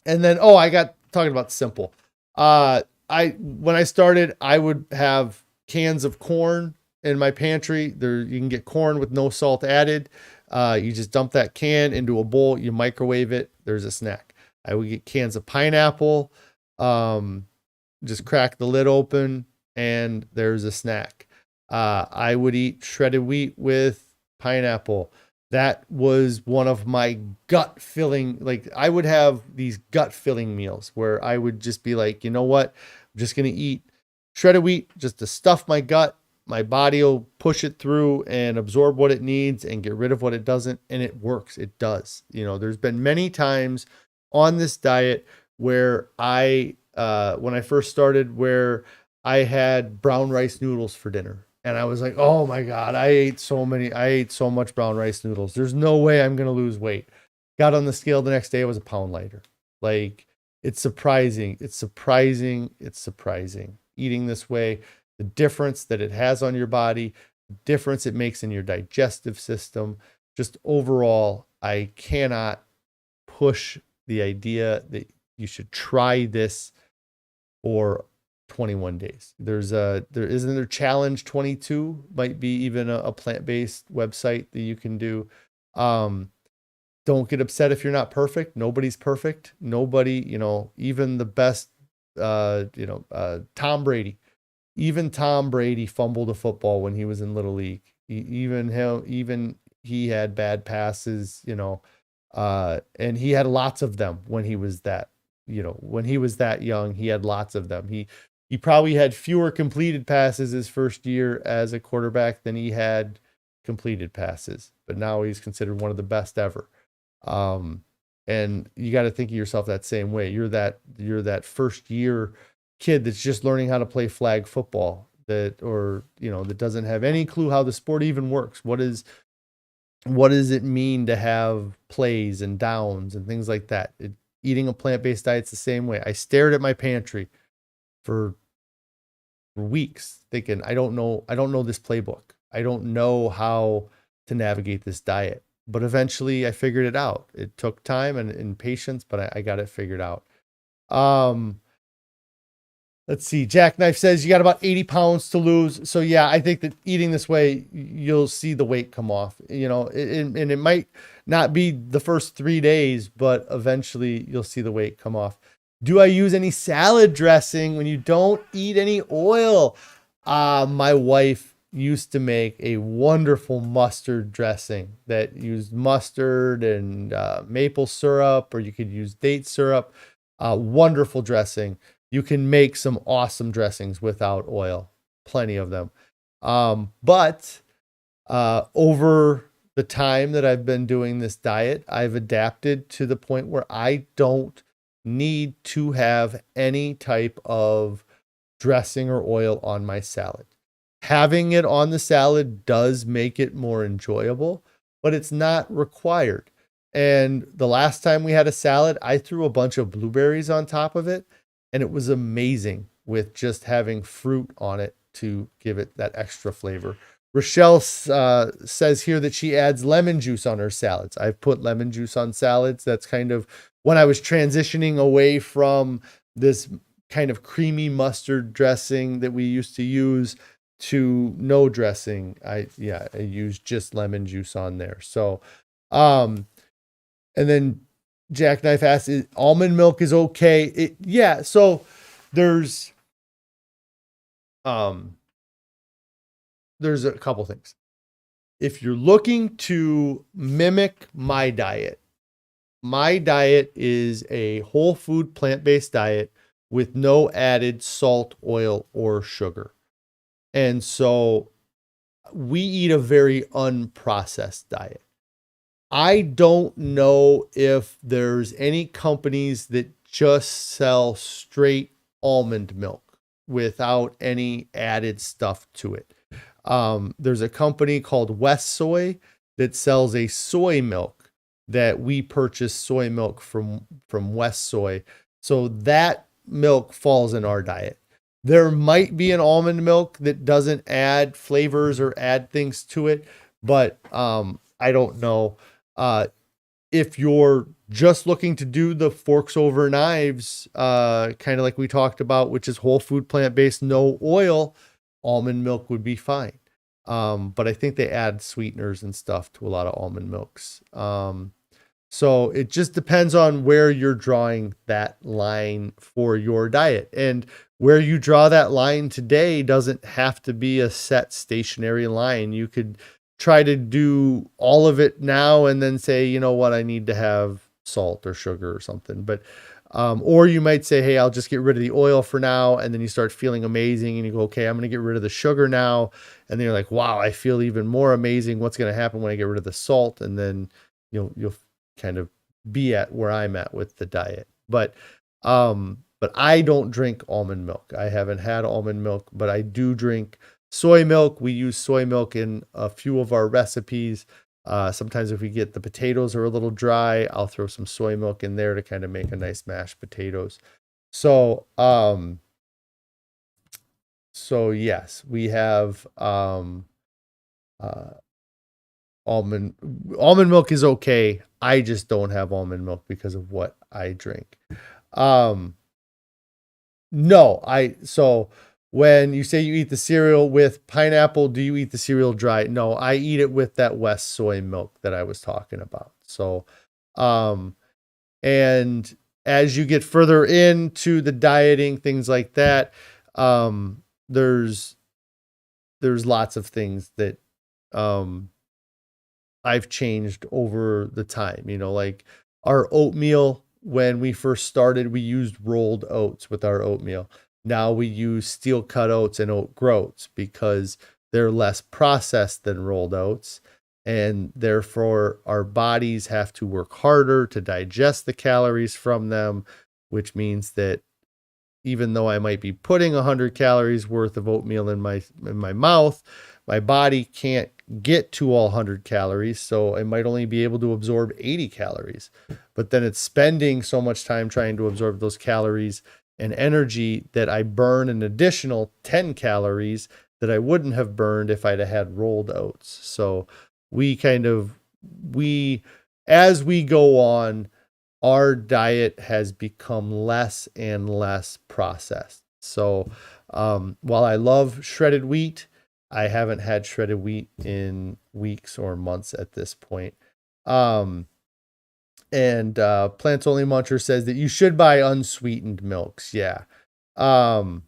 then, I got talking about simple. When I started, I would have cans of corn in my pantry. There, you can get corn with no salt added. You just dump that can into a bowl, you microwave it, there's a snack. I would get cans of pineapple, just crack the lid open, and there's a snack. I would eat shredded wheat with pineapple. That was one of my gut filling, like, I would have these gut filling meals where I would just be like, you know what? I'm just going to eat shredded wheat just to stuff my gut. My body will push it through and absorb what it needs and get rid of what it doesn't. And it works. It does. There's been many times on this diet where I when I first started, where I had brown rice noodles for dinner. And I was like, oh my God, I ate so much brown rice noodles. There's no way I'm going to lose weight. Got on the scale the next day, I was a pound lighter. Like, it's surprising. It's surprising. It's surprising. Eating this way, the difference that it has on your body, the difference it makes in your digestive system. Just overall, I cannot push the idea that you should try this for 21 days. There isn't there Challenge 22, might be even a plant-based website that you can do. Don't get upset if you're not perfect. Nobody's perfect. Nobody, even the best, Tom Brady. Even Tom Brady fumbled a football when he was in Little League. Even he had bad passes, and he had lots of them when he was that young. He had lots of them. He probably had fewer completed passes his first year as a quarterback than he had completed passes, but now he's considered one of the best ever. And you got to think of yourself that same way. You're that first year kid that's just learning how to play flag football, that doesn't have any clue how the sport even works. What does it mean to have plays and downs and things like that? Eating a plant-based diet's the same way. I stared at my pantry for weeks thinking, I don't know this playbook. I don't know how to navigate this diet. But eventually I figured it out. It took time and patience, but I got it figured out. Let's see. Jackknife says you got about 80 pounds to lose. So yeah, I think that eating this way, you'll see the weight come off, and it might not be the first 3 days, but eventually you'll see the weight come off. Do I use any salad dressing when you don't eat any oil? My wife used to make a wonderful mustard dressing that used mustard and maple syrup, or you could use date syrup. Wonderful dressing. You can make some awesome dressings without oil, plenty of them. But over the time that I've been doing this diet, I've adapted to the point where I don't need to have any type of dressing or oil on my salad. Having it on the salad does make it more enjoyable, but it's not required. And the last time we had a salad, I threw a bunch of blueberries on top of it, and it was amazing with just having fruit on it to give it that extra flavor. Rochelle says here that she adds lemon juice on her salads. I've put lemon juice on salads. That's kind of when I was transitioning away from this kind of creamy mustard dressing that we used to use to no dressing. I use just lemon juice on there. So, and then Jackknife asks, almond milk is okay? So there's a couple things. If you're looking to mimic my diet is a whole food plant-based diet with no added salt, oil, or sugar. And so we eat a very unprocessed diet. I don't know if there's any companies that just sell straight almond milk without any added stuff to it. There's a company called West Soy that sells a soy milk that we purchase soy milk from West Soy. So that milk falls in our diet. There might be an almond milk that doesn't add flavors or add things to it, but I don't know. If you're just looking to do the forks over knives, kind of like we talked about, which is whole food plant-based, no oil, almond milk would be fine. But I think they add sweeteners and stuff to a lot of almond milks. So it just depends on where you're drawing that line for your diet. And where you draw that line today doesn't have to be a set stationary line. You could try to do all of it now and then say, you know what, I need to have salt or sugar or something. But, or you might say, hey, I'll just get rid of the oil for now. And then you start feeling amazing and you go, okay, I'm going to get rid of the sugar now. And then you're like, wow, I feel even more amazing. What's going to happen when I get rid of the salt? And then you'll kind of be at where I'm at with the diet. But but I don't drink almond milk. I haven't had almond milk, but I do drink soy milk. We use soy milk in a few of our recipes. Sometimes if we get the potatoes are a little dry, I'll throw some soy milk in there to kind of make a nice mashed potatoes. So, yes, we have almond milk is okay. I just don't have almond milk because of what I drink. No, so when you say you eat the cereal with pineapple, do you eat the cereal dry? No, I eat it with that West soy milk that I was talking about. So, and as you get further into the dieting, things like that, there's lots of things that, I've changed over the time, like our oatmeal. When we first started, we used rolled oats with our oatmeal. Now we use steel cut oats and oat groats because they're less processed than rolled oats. And therefore our bodies have to work harder to digest the calories from them, which means that even though I might be putting 100 calories worth of oatmeal in my mouth, my body can't get to all 100 calories. So it might only be able to absorb 80 calories, but then it's spending so much time trying to absorb those calories and energy that I burn an additional 10 calories that I wouldn't have burned if I'd have had rolled oats. So as we go on, our diet has become less and less processed. So while I love shredded wheat, I haven't had shredded wheat in weeks or months at this point. And Plants Only Muncher says that you should buy unsweetened milks. Yeah. And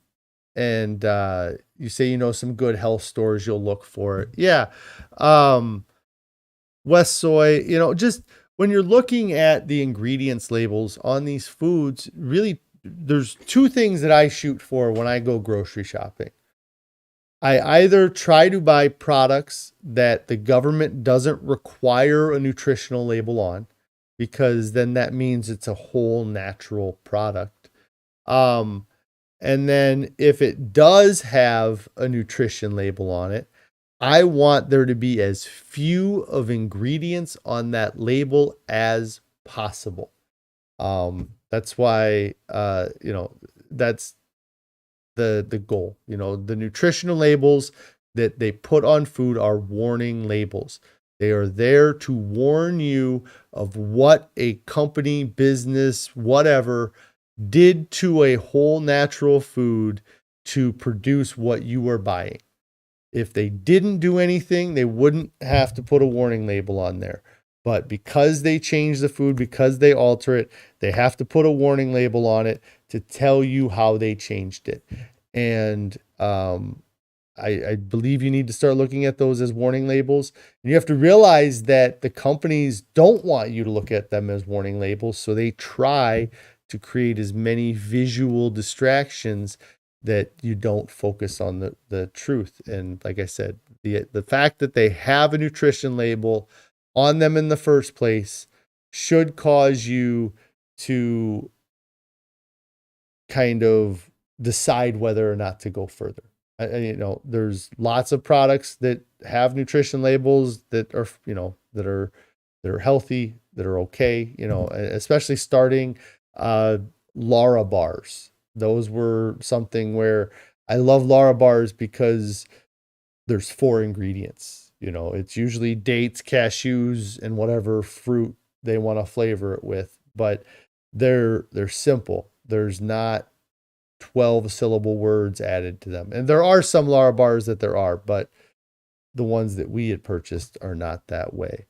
you say, some good health stores, you'll look for it. Yeah. West soy, just when you're looking at the ingredients labels on these foods, really, there's two things that I shoot for when I go grocery shopping. I either try to buy products that the government doesn't require a nutritional label on, because then that means it's a whole natural product. And then if it does have a nutrition label on it, I want there to be as few of ingredients on that label as possible. That's why, that's the goal. The nutritional labels that they put on food are warning labels. They are there to warn you of what a company, business, whatever, did to a whole natural food to produce what you are buying. If they didn't do anything, they wouldn't have to put a warning label on there. But because they change the food, because they alter it, they have to put a warning label on it to tell you how they changed it. And I believe you need to start looking at those as warning labels. And you have to realize that the companies don't want you to look at them as warning labels. So they try to create as many visual distractions that you don't focus on the truth. And like I said, the fact that they have a nutrition label on them in the first place should cause you to kind of decide whether or not to go further. There's lots of products that have nutrition labels that are, that are healthy, that are okay, especially starting Lara bars. Those were something where I love Lara bars because there's 4 ingredients. It's usually dates, cashews, and whatever fruit they want to flavor it with, but they're simple. There's not 12 syllable words added to them. And there are some Lara bars that there are, but the ones that we had purchased are not that way.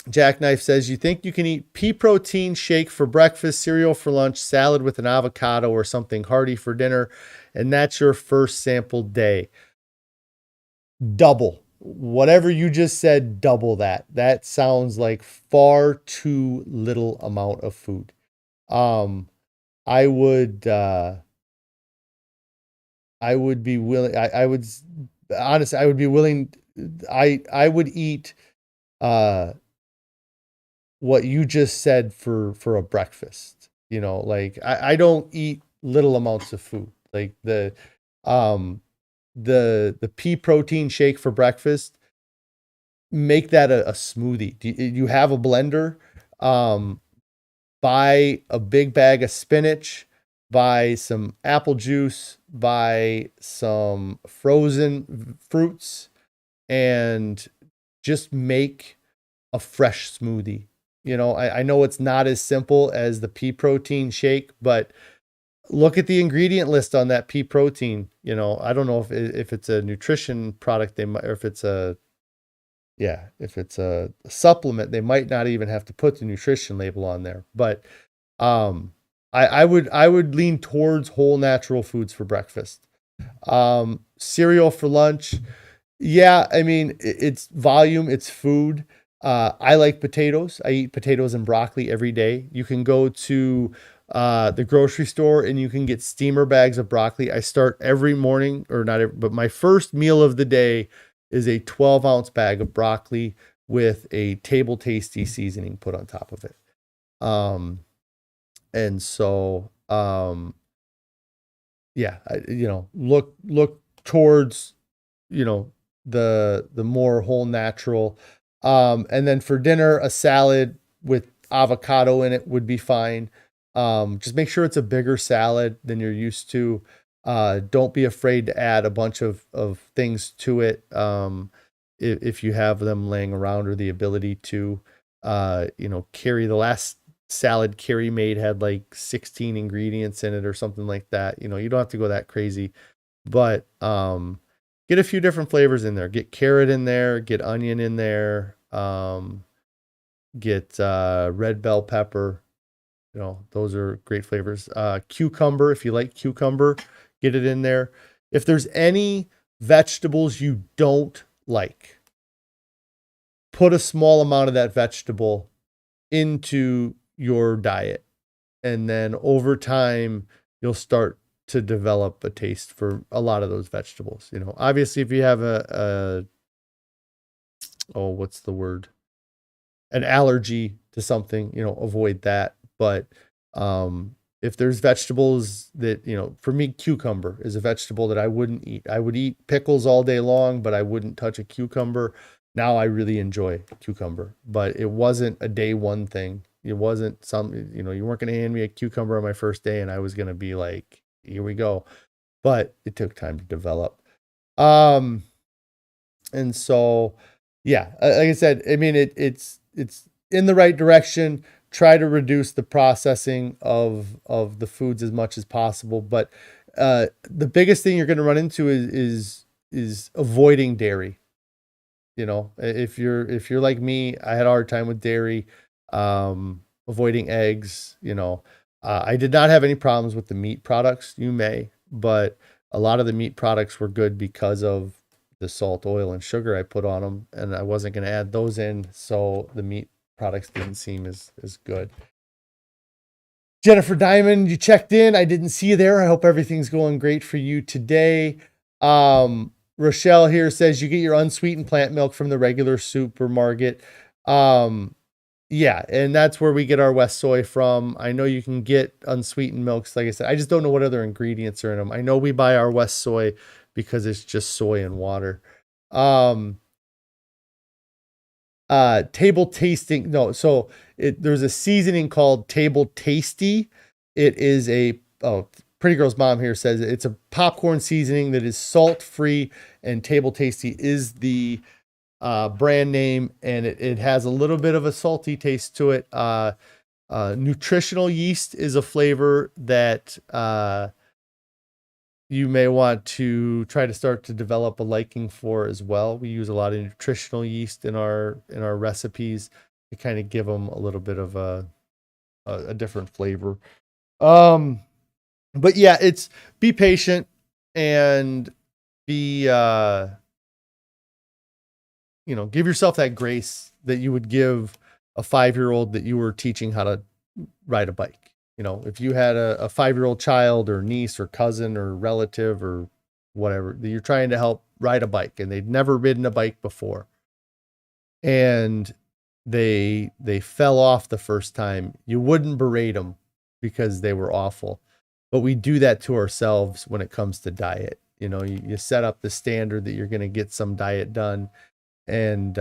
Jackknife says, you think you can eat pea protein shake for breakfast, cereal for lunch, salad with an avocado, or something hearty for dinner, and that's your first sample day. Double. Whatever you just said, double that. That sounds like far too little amount of food. I would be willing, I would, honestly, I would be willing, I would eat what you just said for a breakfast. You know, like I don't eat little amounts of food. Like um the pea protein shake for breakfast, make that a smoothie. You have a blender? Um, buy a big bag of spinach, buy some apple juice, buy some frozen fruits, and just make a fresh smoothie. You know, I know it's not as simple as the pea protein shake, but look at the ingredient list on that pea protein. You know, I don't know if it's a nutrition product, they might, or if it's a, yeah, if it's a supplement, they might not even have to put the nutrition label on there. But I would lean towards whole natural foods for breakfast. Cereal for lunch. Yeah, I mean, it's volume, it's food. I like potatoes. I eat potatoes and broccoli every day. You can go to the grocery store and you can get steamer bags of broccoli. I start every morning, or not every, but my first meal of the day is a 12-ounce bag of broccoli with a Table Tasty seasoning put on top of it. And so, yeah, look towards, the more whole natural. And then for dinner, a salad with avocado in it would be fine. Just make sure it's a bigger salad than you're used to. Don't be afraid to add a bunch of things to it. If you have them laying around, or the ability to, carry. The last salad Carrie made had like 16 ingredients in it or something like that. You don't have to go that crazy, but, get a few different flavors in there. Get carrot in there, get onion in there, get red bell pepper. Those are great flavors. Cucumber, if you like cucumber, get it in there. If there's any vegetables you don't like, put a small amount of that vegetable into your diet. And then over time, you'll start to develop a taste for a lot of those vegetables. Obviously, if you have what's the word? An allergy to something, avoid that. But if there's vegetables that, for me, cucumber is a vegetable that I wouldn't eat. I would eat pickles all day long, but I wouldn't touch a cucumber. Now I really enjoy cucumber, but it wasn't a day one thing. It wasn't you weren't going to hand me a cucumber on my first day and I was going to be like, here we go. But it took time to develop. And so, yeah, like I said, I mean, it's in the right direction. Try to reduce the processing of the foods as much as possible. But the biggest thing you're going to run into is avoiding dairy. If you're like me, I had a hard time with dairy, avoiding eggs. I did not have any problems with the meat products. You may, but a lot of the meat products were good because of the salt, oil, and sugar I put on them, and I wasn't going to add those in, so the meat products didn't seem as good. Jennifer Diamond, you checked in. I didn't see you there. I hope everything's going great for you today. Rochelle here says you get your unsweetened plant milk from the regular supermarket. Yeah, and that's where we get our West Soy from. I know you can get unsweetened milks, like I said. I just don't know what other ingredients are in them. I know we buy our West Soy because it's just soy and water. Table tasting. No, so there's a seasoning called Table Tasty. It is Pretty Girl's mom here says it's a popcorn seasoning that is salt-free, and Table Tasty is the brand name, and it has a little bit of a salty taste to it. Nutritional yeast is a flavor that you may want to try to start to develop a liking for as well. We use a lot of nutritional yeast in our recipes to kind of give them a little bit of a different flavor. But yeah, it's be patient and be give yourself that grace that you would give a 5-year-old that you were teaching how to ride a bike. If you had a 5-year-old child or niece or cousin or relative or whatever that you're trying to help ride a bike and they'd never ridden a bike before, and they fell off the first time, you wouldn't berate them because they were awful. But we do that to ourselves when it comes to diet. You know, you set up the standard that you're going to get some diet done, and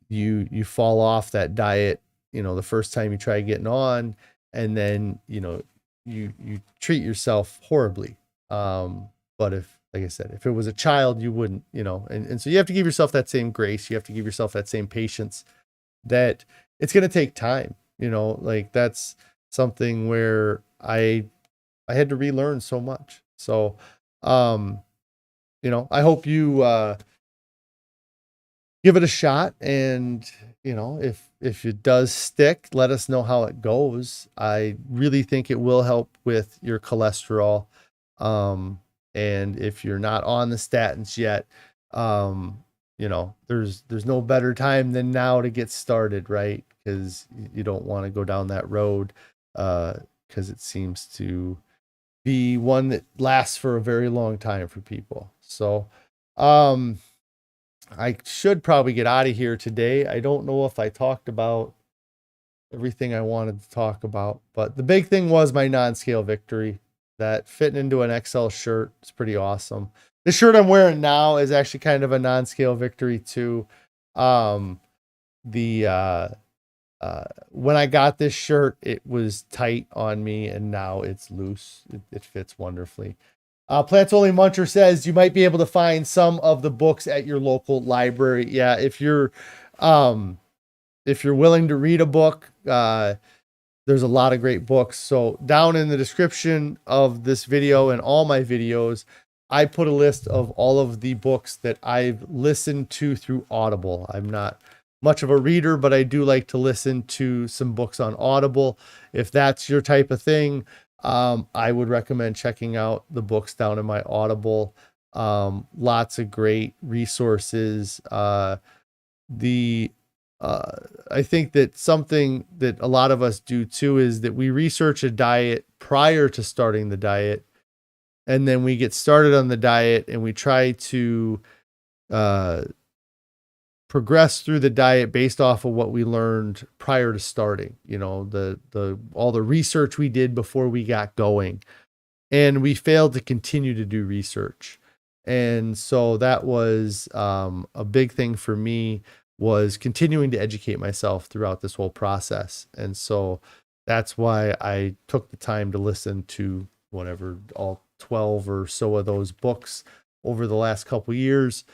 you fall off that diet, you know, the first time you try getting on, and then, you know, you treat yourself horribly. But if, like I said, if it was a child, you wouldn't, you know, and so you have to give yourself that same grace. You have to give yourself that same patience, that it's going to take time, you know, like that's something where I had to relearn so much. So, you know, I hope you, give it a shot, and you know, if it does stick, let us know how it goes. I really think it will help with your cholesterol. And if you're not on the statins yet, you know, there's no better time than now to get started, right? Because you don't want to go down that road, because it seems to be one that lasts for a very long time for people. So, I should probably get out of here today. I don't know if I talked about everything I wanted to talk about, but the big thing was my non-scale victory. That fitting into an XL shirt is pretty awesome. The shirt I'm wearing now is actually kind of a non-scale victory too. When I got this shirt, it was tight on me, and now it's loose. It fits wonderfully. Plants Only Muncher says you might be able to find some of the books at your local library. Yeah, if you're willing to read a book, there's a lot of great books. So down in the description of this video and all my videos, I put a list of all of the books that I've listened to through Audible. I'm not much of a reader, but I do like to listen to some books on Audible. If that's your type of thing, I would recommend checking out the books down in my Audible. Lots of great resources. I think that something that a lot of us do too is that we research a diet prior to starting the diet, and then we get started on the diet and we try to progress through the diet based off of what we learned prior to starting, you know, all the research we did before we got going, and we failed to continue to do research. And so that was a big thing for me, was continuing to educate myself throughout this whole process. And so that's why I took the time to listen to whatever, all 12 or so of those books over the last couple years.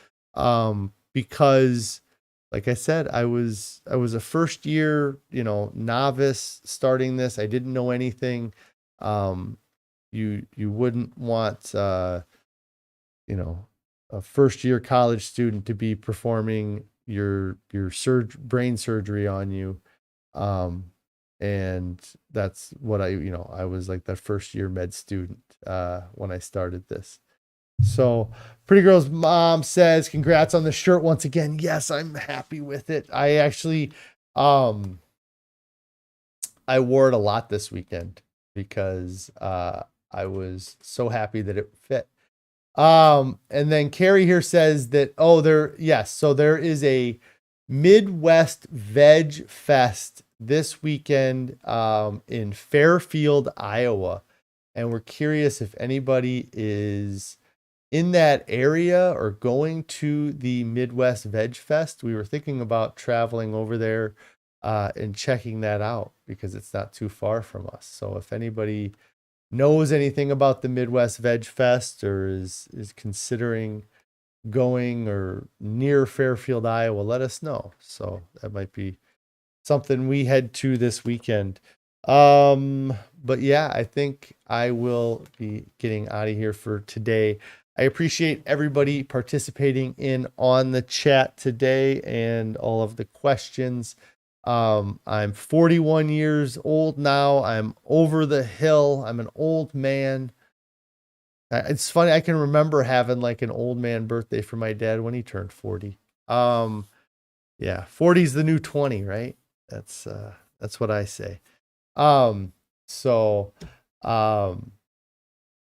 Because like I said, I was a first year, you know, novice starting this. I didn't know anything. You wouldn't want, you know, a first year college student to be performing your brain surgery on you. And that's what I was like that first year med student, when I started this. So Pretty Girl's mom says, congrats on the shirt once again. Yes, I'm happy with it. I actually, I wore it a lot this weekend because, I was so happy that it fit. And then Carrie here says that, so there is a Midwest Veg Fest this weekend, in Fairfield, Iowa. And we're curious if anybody is in that area or going to the Midwest Veg Fest. We were thinking about traveling over there, and checking that out because it's not too far from us. So if anybody knows anything about the Midwest Veg Fest or is considering going or near Fairfield, Iowa, let us know. So that might be something we head to this weekend. But yeah, I think I will be getting out of here for today. I appreciate everybody participating in on the chat today and all of the questions. I'm 41 years old now. I'm over the hill. I'm an old man. It's funny. I can remember having like an old man birthday for my dad when he turned 40. Yeah, 40 is the new 20, right? That's what I say.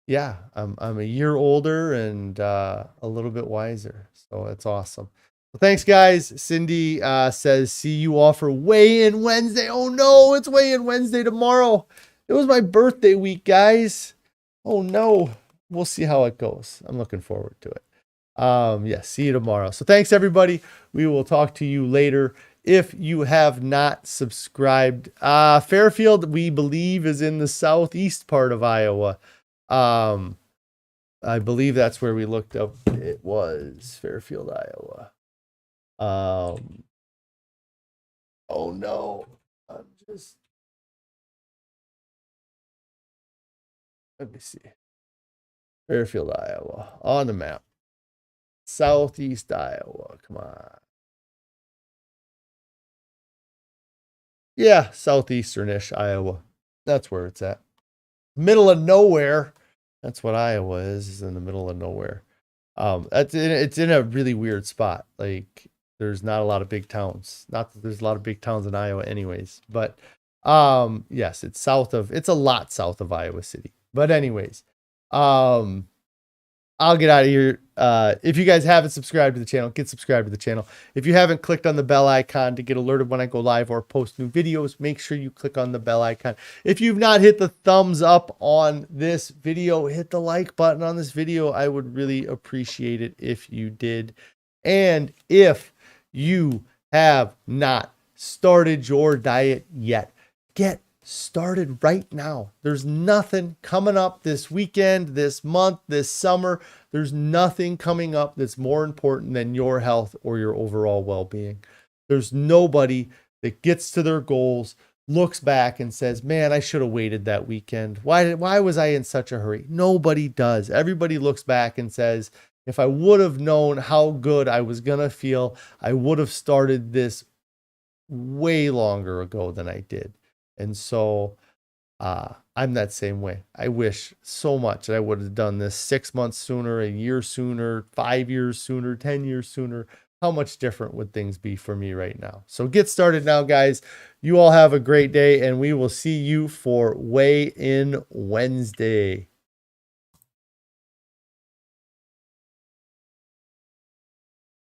Yeah, I'm a year older and, a little bit wiser. So that's awesome. Thanks, guys. Cindy says, see you all for weigh-in Wednesday. Oh, no, it's weigh-in Wednesday tomorrow. It was my birthday week, guys. Oh, no. We'll see how it goes. I'm looking forward to it. Yeah, see you tomorrow. So thanks, everybody. We will talk to you later. If you have not subscribed, Fairfield, we believe, is in the southeast part of Iowa. I believe that's where we looked up. It was Fairfield, Iowa. Oh no. Let me see. Fairfield, Iowa on the map. Southeast Iowa. Come on. Yeah, southeastern-ish Iowa. That's where it's at. Middle of nowhere. That's what Iowa is in the middle of nowhere. It's in a really weird spot. Like, there's not a lot of big towns. Not that there's a lot of big towns in Iowa anyways, but yes, it's a lot south of Iowa City. But anyways, I'll get out of here. If you guys haven't subscribed to the channel, get subscribed to the channel. If you haven't clicked on the bell icon to get alerted when I go live or post new videos, make sure you click on the bell icon. If you've not hit the thumbs up on this video, hit the like button on this video. I would really appreciate it if you did. And if you have not started your diet yet, get started right now. There's nothing coming up this weekend, this month, this summer. There's nothing coming up that's more important than your health or your overall well-being. There's nobody that gets to their goals, looks back and says, man, I should have waited that weekend. Why was I in such a hurry? Nobody does. Everybody looks back and says, if I would have known how good I was going to feel, I would have started this way longer ago than I did. And so I'm that same way. I wish so much that I would have done this 6 months sooner, a year sooner, 5 years sooner, 10 years sooner. How much different would things be for me right now? So get started now, guys. You all have a great day, and we will see you for Weigh In Wednesday.